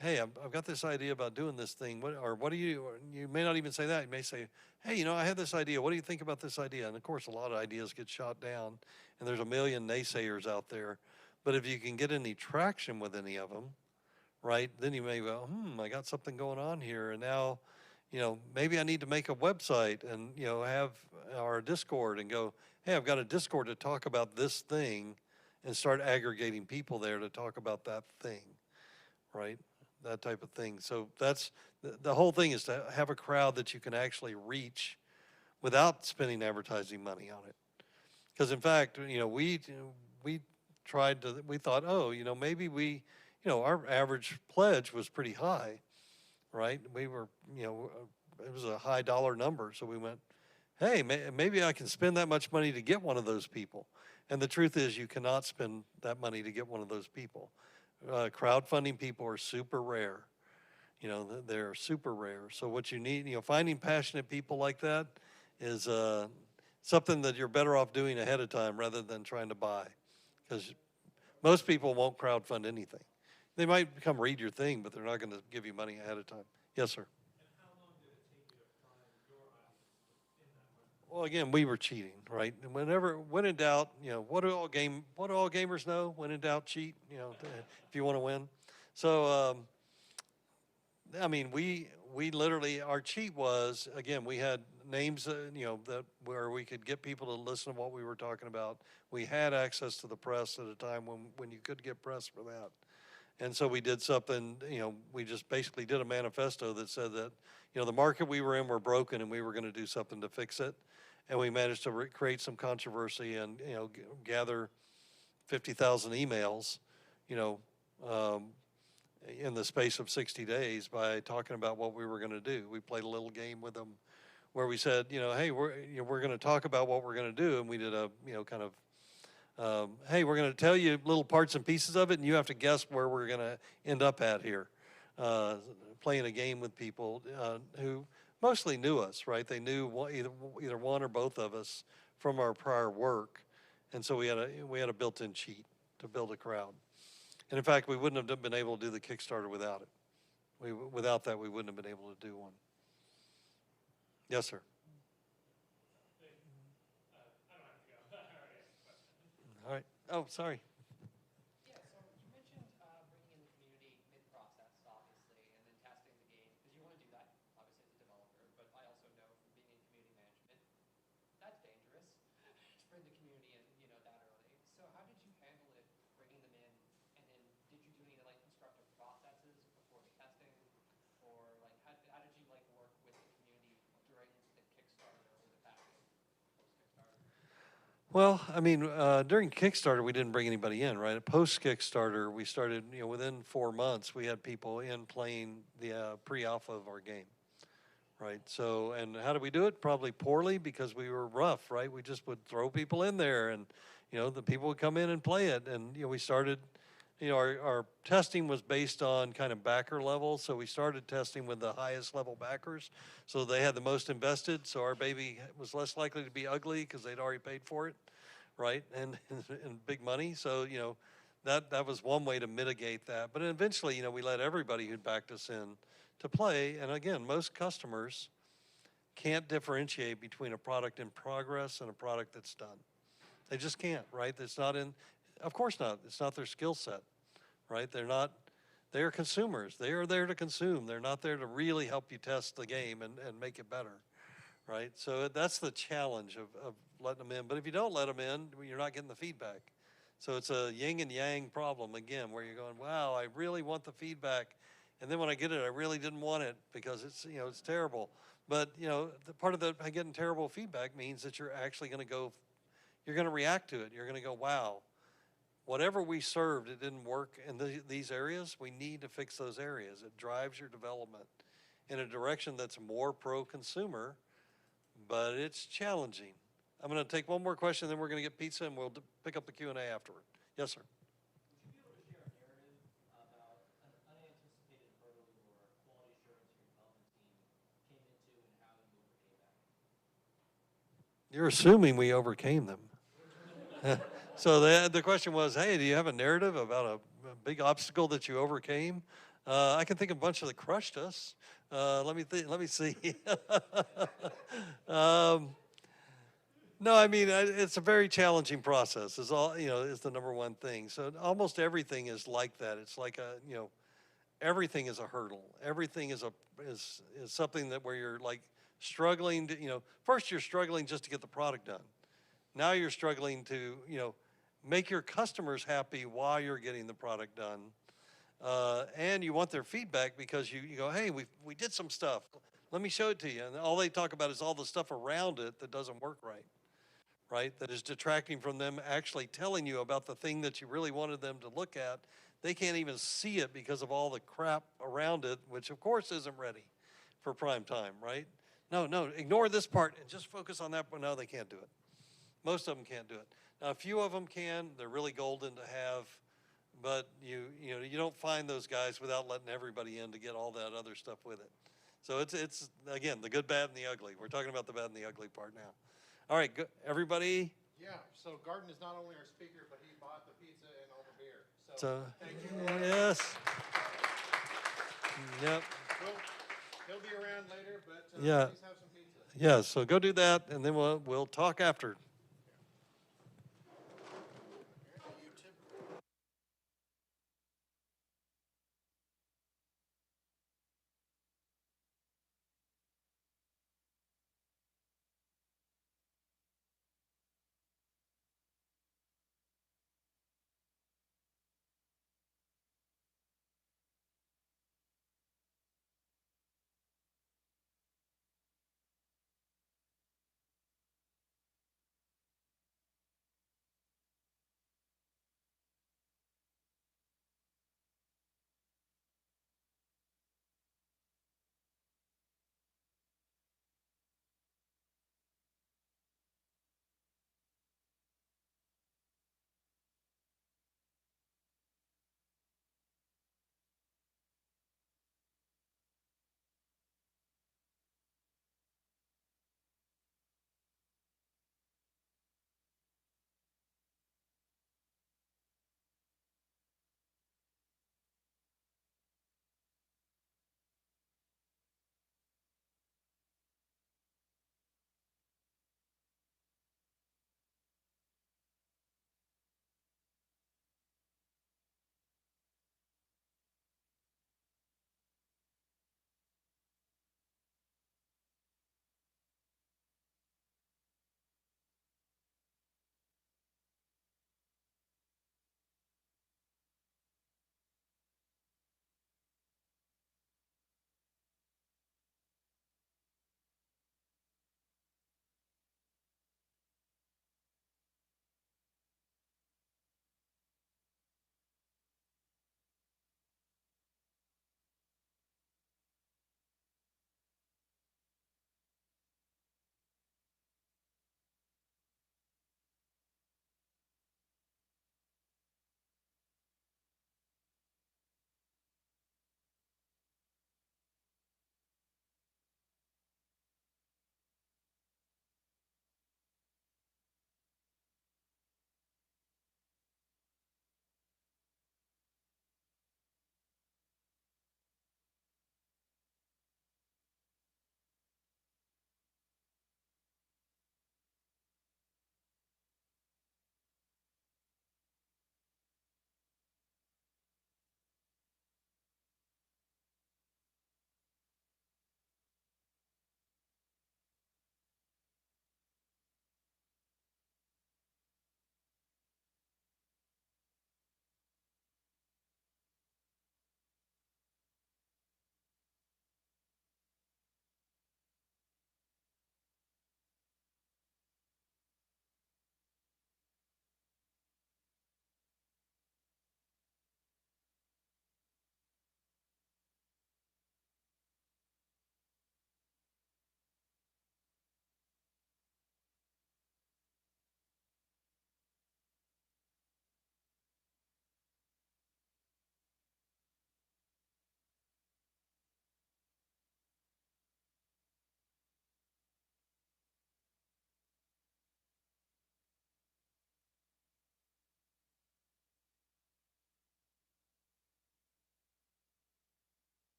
Hey, I've got this idea about doing this thing. What do you may not even say that. You may say, hey, I have this idea. What do you think about this idea? And of course, a lot of ideas get shot down, and there's a million naysayers out there. But if you can get any traction with any of them, right, then you may go, I got something going on here. And now, maybe I need to make a website and, have our Discord and go, hey, I've got a Discord to talk about this thing and start aggregating people there to talk about that thing, right? That type of thing. So that's the whole thing, is to have a crowd that you can actually reach without spending advertising money on it. Because in fact, we thought, maybe our average pledge was pretty high, right? We were, it was a high dollar number. So we went, hey, maybe I can spend that much money to get one of those people. And the truth is, you cannot spend that money to get one of those people. Crowdfunding people are super rare. They're super rare. So what you need, finding passionate people like that is something that you're better off doing ahead of time rather than trying to buy. Because most people won't crowdfund anything. They might come read your thing, but they're not going to give you money ahead of time. Yes, sir. Well, again, we were cheating, right? And when in doubt, what do all gamers know? When in doubt, cheat. If you want to win. So, I mean, we literally, our cheat was, again, we had names, that where we could get people to listen to what we were talking about. We had access to the press at a time when you could get press for that. And so we did something, we just basically did a manifesto that said that, the market we were in were broken and we were going to do something to fix it. And we managed to create some controversy and, gather 50,000 emails, in the space of 60 days by talking about what we were going to do. We played a little game with them where we said, hey, we're going to talk about what we're going to do. And we did a, kind of, hey, we're going to tell you little parts and pieces of it, and you have to guess where we're going to end up at here. Playing a game with people who mostly knew us, right? They knew either one or both of us from our prior work. And so we had a built-in cheat to build a crowd. And in fact, we wouldn't have been able to do the Kickstarter without it. Without that, we wouldn't have been able to do one. Yes, sir. All right. Oh, sorry. Yeah, so you mentioned bringing in the community mid-process, obviously, and then testing the game, because you want to do that, obviously, as a developer, but I also know from being in community management, that's dangerous to bring the community in, that early. So how did you handle it, bringing them in, and then did you do any, constructive processes before the testing, or, how did you, work with the community during the Kickstarter or the back end post-Kickstarter? Well, I mean, during Kickstarter, we didn't bring anybody in, right? Post-Kickstarter, we started, within 4 months, we had people in playing the pre-alpha of our game, right? So, and how did we do it? Probably poorly because we were rough, right? We just would throw people in there and, the people would come in and play it. And, we started, our testing was based on kind of backer level. So we started testing with the highest level backers. So they had the most invested. So our baby was less likely to be ugly because they'd already paid for it, right? And big money. So, that was one way to mitigate that. But eventually, we let everybody who'd backed us in to play. And again, most customers can't differentiate between a product in progress and a product that's done. They just can't, right? It's not of course not. It's not their skill set, right? They're consumers. They are there to consume. They're not there to really help you test the game and make it better, right? So that's the challenge of letting them in. But if you don't let them in, you're not getting the feedback. So it's a yin and yang problem again, where you're going, wow, I really want the feedback. And then when I get it, I really didn't want it because it's, it's terrible. But, the part of getting terrible feedback means that you're actually going to you're going to react to it. You're going to go, wow, whatever we served, it didn't work in these areas. We need to fix those areas. It drives your development in a direction that's more pro-consumer, but it's challenging. I'm going to take one more question, then we're going to get pizza, and we'll pick up the Q&A afterward. Yes, sir. Would you be able to share a narrative about an unanticipated hurdle or quality assurance your development team came into and how you overcame that? You're assuming we overcame them. So the question was, hey, do you have a narrative about a big obstacle that you overcame? I can think of a bunch that crushed us. Let me see. No, I mean, it's a very challenging process. Is the number one thing. So almost everything is like that. It's like everything is a hurdle. Everything is something that where you're struggling to, first you're struggling just to get the product done. Now you're struggling to, make your customers happy while you're getting the product done. And you want their feedback because you go, hey, we did some stuff. Let me show it to you. And all they talk about is all the stuff around it that doesn't work right? That is detracting from them actually telling you about the thing that you really wanted them to look at. They can't even see it because of all the crap around it, which of course isn't ready for prime time, right? No, ignore this part and just focus on that. But no, they can't do it. Most of them can't do it. Now, a few of them can. They're really golden to have. but you don't find those guys without letting everybody in to get all that other stuff with it. So it's again, the good, bad, and the ugly. We're talking about the bad and the ugly part now. All right, everybody. Yeah, so Garden is not only our speaker, but he bought the pizza and all the beer. So thank you, Garden. yes. Yep. He'll be around later, but Yeah. please have some pizza. Yeah, so go do that, and then we'll talk after.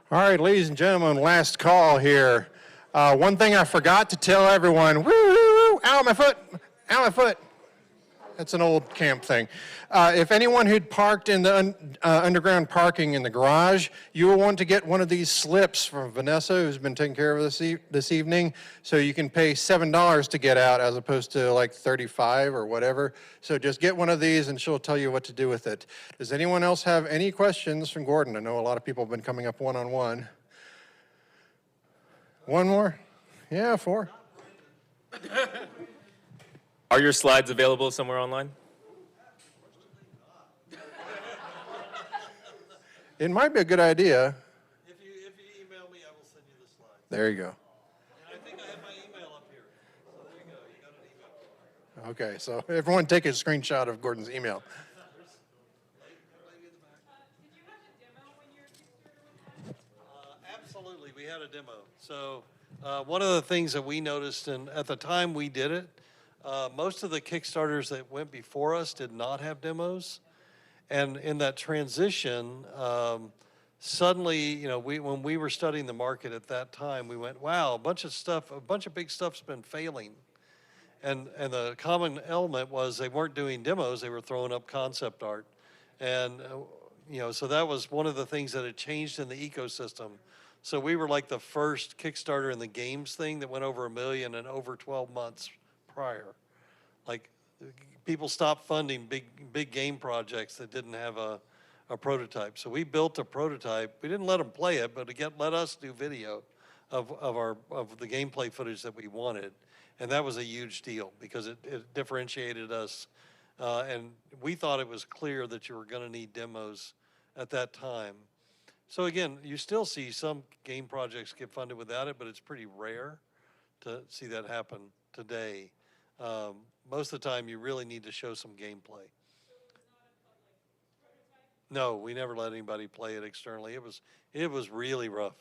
All right, ladies and gentlemen, last call here. One thing I forgot to tell everyone, woo, woo, woo, ow, my foot, ow, my foot. That's an old camp thing. If anyone who'd parked in the underground parking in the garage, you will want to get one of these slips from Vanessa, who's been taking care of this evening, so you can pay $7 to get out as opposed to like $35 or whatever. So just get one of these and she'll tell you what to do with it. Does anyone else have any questions from Gordon? I know a lot of people have been coming up one-on-one. One more? Yeah, 4. Are your slides available somewhere online? It might be a good idea. If you email me, I will send you the slides. There you go. And I think I have my email up here. So there you go. You got an email. Okay, so everyone take a screenshot of Gordon's email. Absolutely, we had a demo. So one of the things that we noticed, and at the time we did it, most of the Kickstarters that went before us did not have demos. And in that transition, suddenly, you know, when we were studying the market at that time, we went, wow, a bunch of big stuff's been failing. And the common element was they weren't doing demos, they were throwing up concept art. And, you know, so that was one of the things that had changed in the ecosystem. So we were like the first Kickstarter in the games thing that went over $1 million in over 12 months prior. Like, people stopped funding big game projects that didn't have a prototype. So we built a prototype. We didn't let them play it, but let us do video of the gameplay footage that we wanted. And that was a huge deal because it differentiated us. And we thought it was clear that you were going to need demos at that time. So again, you still see some game projects get funded without it, but it's pretty rare to see that happen today. Most of the time, you really need to show some gameplay. No, we never let anybody play it externally. It was really rough.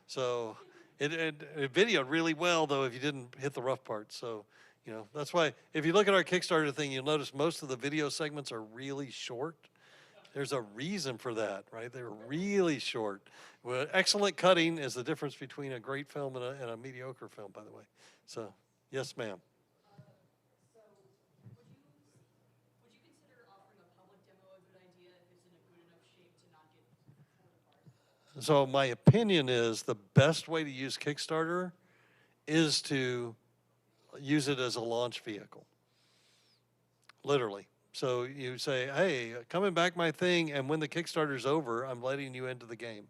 So it videoed really well, though, if you didn't hit the rough parts. So, you know, that's why if you look at our Kickstarter thing, you'll notice most of the video segments are really short. There's a reason for that, right? They're really short. Well, excellent cutting is the difference between a great film and a mediocre film, by the way. So, yes, ma'am. So my opinion is the best way to use Kickstarter is to use it as a launch vehicle, literally. So you say, hey, coming back my thing, and when the Kickstarter's over, I'm letting you into the game.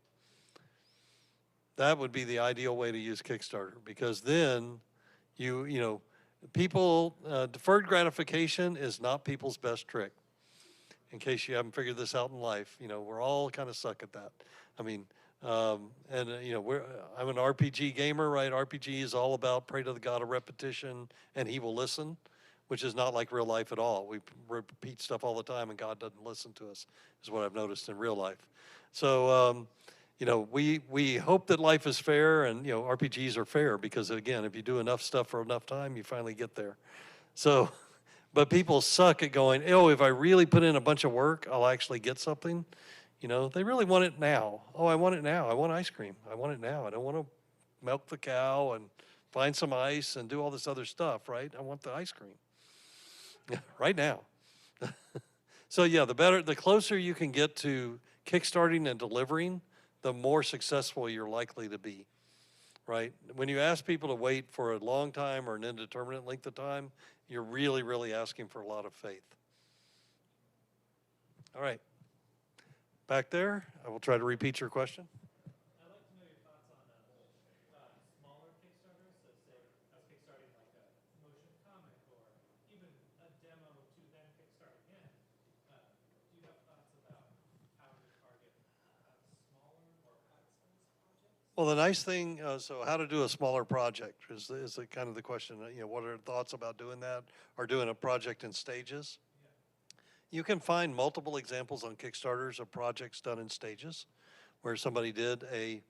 That would be the ideal way to use Kickstarter, because then you know, people, deferred gratification is not people's best trick. In case you haven't figured this out in life, you know, we're all kind of suck at that. I mean, you know, I'm an RPG gamer, right? RPG is all about pray to the God of repetition, and he will listen, which is not like real life at all. We repeat stuff all the time, and God doesn't listen to us, is what I've noticed in real life. So, you know, we hope that life is fair, and, you know, RPGs are fair because, again, if you do enough stuff for enough time, you finally get there. So, but people suck at going, oh, if I really put in a bunch of work, I'll actually get something. You know, they really want it now. Oh, I want it now. I want ice cream. I want it now. I don't want to milk the cow and find some ice and do all this other stuff, right? I want the ice cream right now. So yeah, the closer you can get to kickstarting and delivering, the more successful you're likely to be, right? When you ask people to wait for a long time or an indeterminate length of time, you're really, really asking for a lot of faith. All right. Back there, I will try to repeat your question. I'd like to know your thoughts on smaller Kickstarters, so say us kickstarting like a motion comic or even a demo to then kickstart again. Do you have thoughts about how to target smaller or bite-sized projects? Well, the nice thing, so how to do a smaller project is the kind of the question. You know, what are thoughts about doing that or doing a project in stages? You can find multiple examples on Kickstarters of projects done in stages where somebody did a,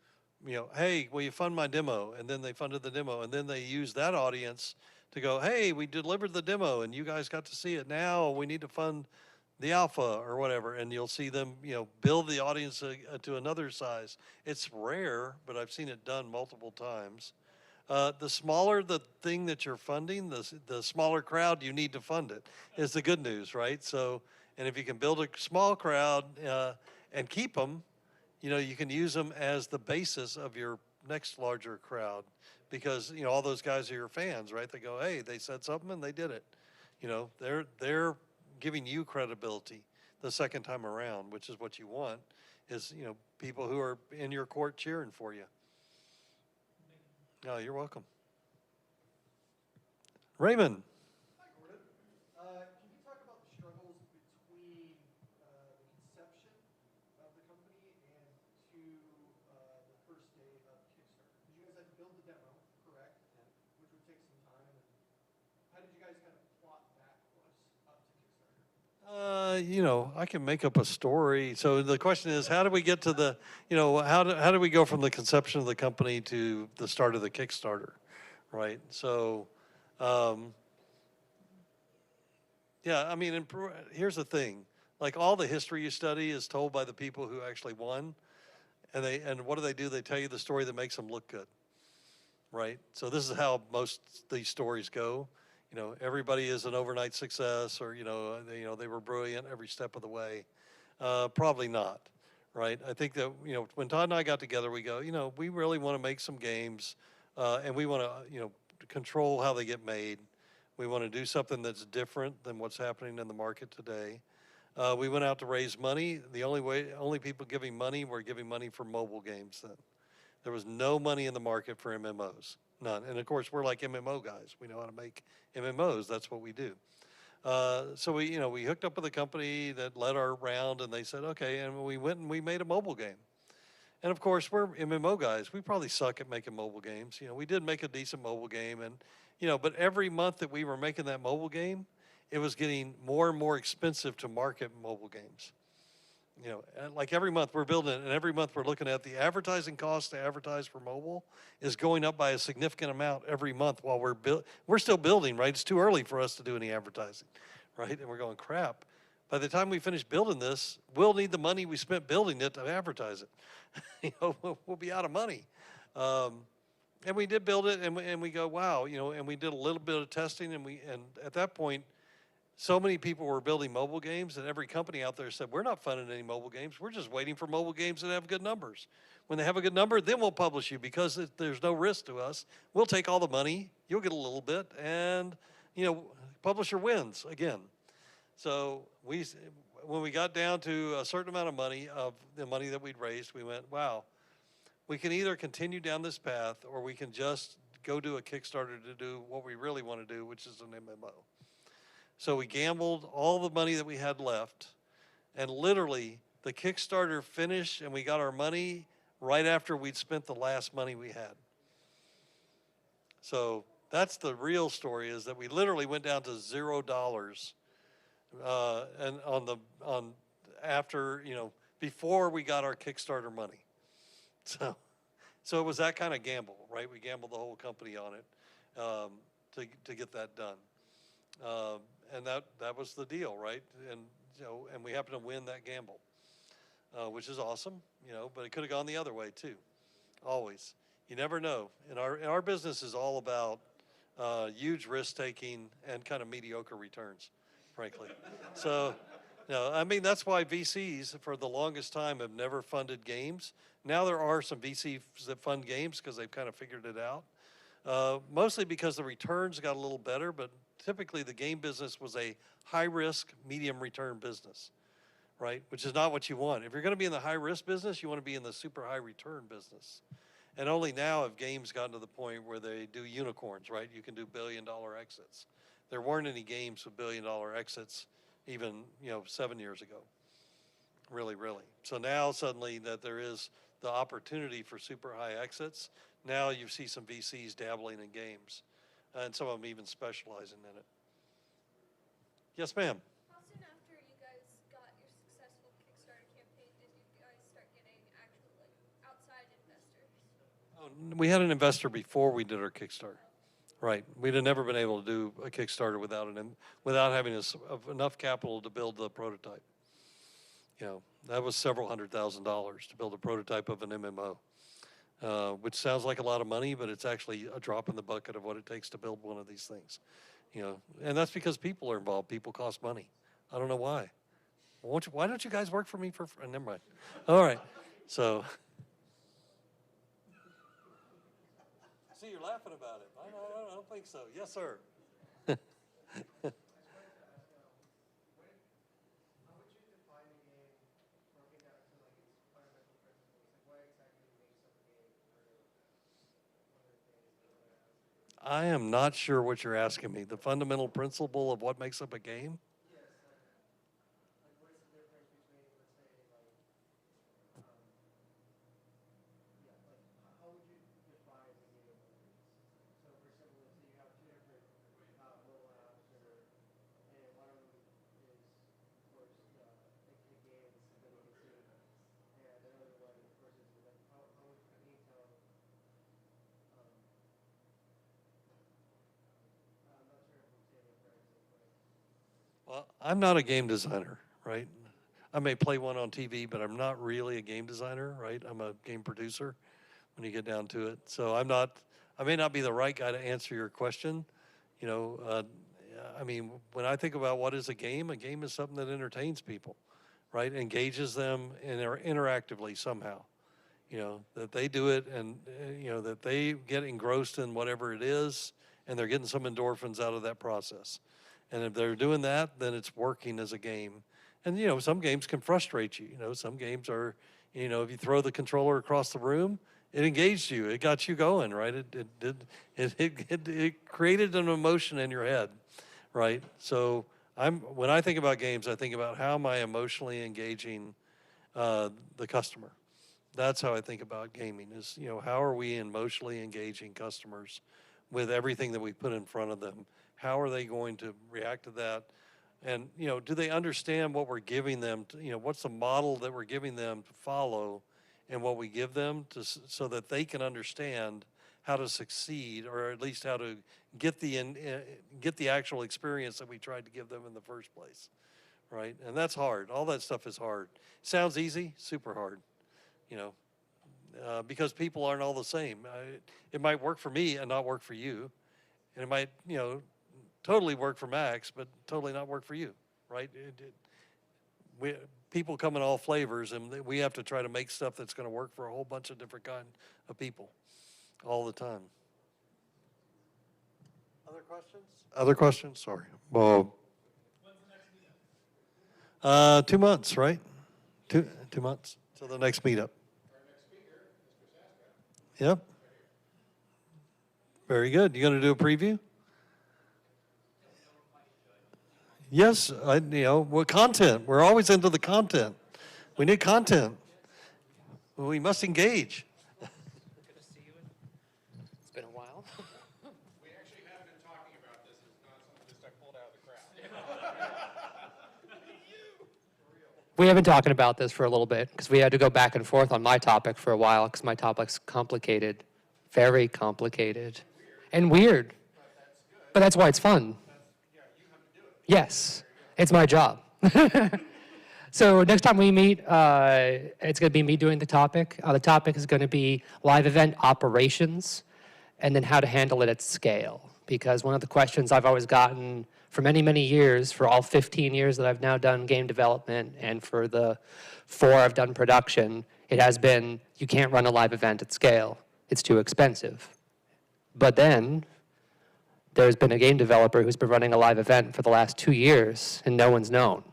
you know, hey, will you fund my demo? And then they funded the demo. And then they used that audience to go, hey, we delivered the demo and you guys got to see it now. We need to fund the alpha or whatever, and you'll see them, build the audience to another size. It's rare, but I've seen it done multiple times. The smaller the thing that you're funding, the smaller crowd you need to fund it, is the good news, right? So, and if you can build a small crowd and keep them, you can use them as the basis of your next larger crowd, because all those guys are your fans, right? They go, hey, they said something and they did it. They're giving you credibility the second time around, which is what you want, is people who are in your court cheering for you. No, you're welcome. Raymond. Hi, Gordon. Can you talk about the struggles between the conception of the company and to the first day of Kickstarter? Because you guys had to build the demo, correct? Which would take some time. And how did you guys kind of plot that course up to Kickstarter? I can make up a story. So the question is, how do we get to the, how do we go from the conception of the company to the start of the Kickstarter, right? So, here's the thing. Like, all the history you study is told by the people who actually won. And what do? They tell you the story that makes them look good, right? So this is how most these stories go. Everybody is an overnight success, or they were brilliant every step of the way. Probably not, right? I think that when Todd and I got together, we go, we really want to make some games, and we want to control how they get made. We want to do something that's different than what's happening in the market today. We went out to raise money. The only people giving money were giving money for mobile games then. There was no money in the market for MMOs. None. And of course, we're like MMO guys. We know how to make MMOs. That's what we do. So we hooked up with a company that led our round, and they said, okay, and we went and we made a mobile game. And of course, we're MMO guys. We probably suck at making mobile games. We did make a decent mobile game, and but every month that we were making that mobile game, it was getting more and more expensive to market mobile games. And like every month we're building it, and every month we're looking at the advertising cost to advertise for mobile is going up by a significant amount every month while we're still building, right? It's too early for us to do any advertising, right? And we're going, crap. By the time we finish building this, we'll need the money we spent building it to advertise it. We'll be out of money. And we did build it, and we go, wow, and we did a little bit of testing, and at that point, so many people were building mobile games, and every company out there said, we're not funding any mobile games. We're just waiting for mobile games that have good numbers. When they have a good number, then we'll publish you, because there's no risk to us. We'll take all the money. You'll get a little bit, and, publisher wins again. So when we got down to a certain amount of money, of the money that we'd raised, we went, wow, we can either continue down this path, or we can just go do a Kickstarter to do what we really want to do, which is an MMO. So we gambled all the money that we had left, and literally the Kickstarter finished and we got our money right after we'd spent the last money we had. So that's the real story, is that we literally went down to $0 and before we got our Kickstarter money. So it was that kind of gamble, right? We gambled the whole company on it to get that done. And that was the deal, right? And we happened to win that gamble, which is awesome, but it could have gone the other way too. Always. You never know. And our business is all about huge risk taking and kind of mediocre returns, frankly. So, that's why VCs for the longest time have never funded games. Now there are some VCs that fund games because they've kind of figured it out. Mostly because the returns got a little better, but typically the game business was a high-risk, medium-return business, right? Which is not what you want. If you're going to be in the high-risk business, you want to be in the super high-return business. And only now have games gotten to the point where they do unicorns, right? You can do billion-dollar exits. There weren't any games with billion-dollar exits even, 7 years ago. Really, really. So now suddenly that there is the opportunity for super high exits, now you see some VCs dabbling in games, and some of them even specializing in it. Yes, ma'am. How soon after you guys got your successful Kickstarter campaign did you guys start getting actual outside investors? We had an investor before we did our Kickstarter, right? We'd have never been able to do a Kickstarter without having enough capital to build the prototype. You know, that was several $100,000 to build a prototype of an MMO, which sounds like a lot of money, but it's actually a drop in the bucket of what it takes to build one of these things. You know, and that's because people are involved. People cost money. I don't know why. Why don't you guys work for me for never mind. All right. So, see, you're laughing about it. I don't think so. Yes, sir. I am not sure what you're asking me. The fundamental principle of what makes up a game? Well, I'm not a game designer, right? I may play one on TV, but I'm not really a game designer, right? I'm a game producer when you get down to it. So I may not be the right guy to answer your question. You know, I mean, when I think about what is a game is something that entertains people, right? Engages them interactively somehow. You know, that they do it and, you know, that they get engrossed in whatever it is and they're getting some endorphins out of that process. And if they're doing that, then it's working as a game. And, you know, some games can frustrate you. You know, some games are, you know, if you throw the controller across the room, it engaged you. It got you going, right? It created an emotion in your head, right? So when I think about games, I think about how am I emotionally engaging the customer. That's how I think about gaming is, you know, how are we emotionally engaging customers with everything that we put in front of them? How are they going to react to that? And, you know, do they understand what we're giving them? You know, what's the model that we're giving them to follow and what we give them so that they can understand how to succeed or at least how to get the actual experience that we tried to give them in the first place, right? And that's hard. All that stuff is hard. Sounds easy, super hard, you know, because people aren't all the same. It might work for me and not work for you. And it might, you know, totally work for Max, but totally not work for you, right? People come in all flavors, and we have to try to make stuff that's going to work for a whole bunch of different kind of people all the time. Other questions? Other questions? Sorry. Well, 2 months, right? Two months till the next meetup. Yep. Very good. You going to do a preview? Yes, content. We're always into the content. We need content. We must engage. Good to see you. It's been a while. We actually have been talking about this. It's not something just I pulled out of the crowd. We have been talking about this for a little bit because we had to go back and forth on my topic for a while because my topic's complicated, very complicated, and weird. But that's why it's fun. Yes, it's my job. So next time we meet, it's going to be me doing the topic. The topic is going to be live event operations and then how to handle it at scale. Because one of the questions I've always gotten for many, many years, for all 15 years that I've now done game development and for the 4 I've done production, it has been, you can't run a live event at scale. It's too expensive. But then there's been a game developer who's been running a live event for the last 2 years, and no one's known. So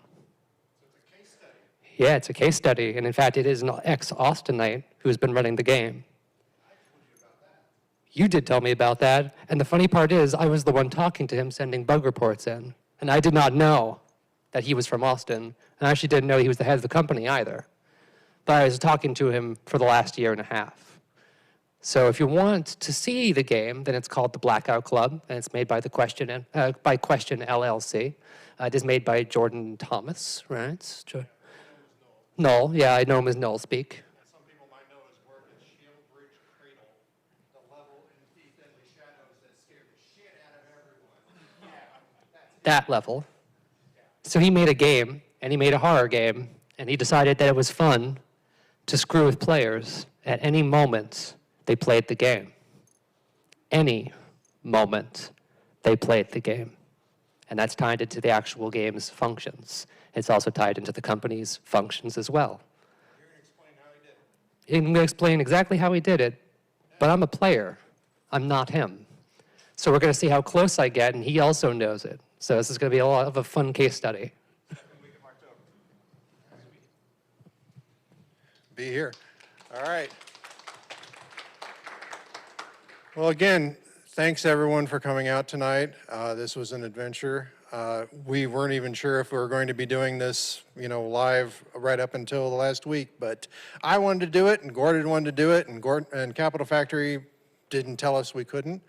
it's a case study. Yeah, it's a case study, and in fact, it is an ex-Austinite who's been running the game. I told you about that. You did tell me about that, and the funny part is, I was the one talking to him, sending bug reports in, and I did not know that he was from Austin, and I actually didn't know he was the head of the company either. But I was talking to him for the last year and a half. So if you want to see the game, then it's called the Blackout Club, and it's made by Question LLC. It is made by Jordan Thomas, right? Noel, yeah, I know him as Noel Speak. Some people might know his work as Shield Bridge Cradle, the level in Thief Deadly Shadows that scared the shit that level. So he made a game, and he made a horror game, and he decided that it was fun to screw with players at any moment they played the game. Any moment they played the game. And that's tied into the actual game's functions. It's also tied into the company's functions as well. I'm going to explain exactly how he did it, but I'm a player. I'm not him. So we're going to see how close I get, and he also knows it. So this is going to be a lot of a fun case study. Be here. All right. Well, again, thanks everyone for coming out tonight. This was an adventure. We weren't even sure if we were going to be doing this, live right up until the last week, but I wanted to do it, and Gordon wanted to do it, and Capital Factory didn't tell us we couldn't.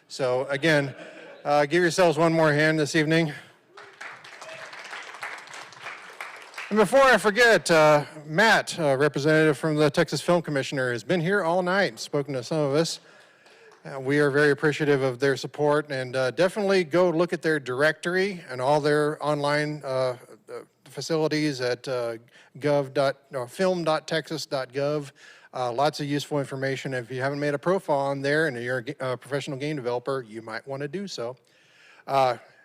So again, give yourselves one more hand this evening. And before I forget, Matt, representative from the Texas Film Commissioner, has been here all night, spoken to some of us. We are very appreciative of their support, and definitely go look at their directory and all their online facilities at film.texas.gov. Lots of useful information. If you haven't made a profile on there and you're a professional game developer, you might want to do so.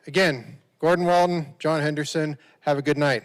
Again, Gordon Walton, John Henderson, have a good night.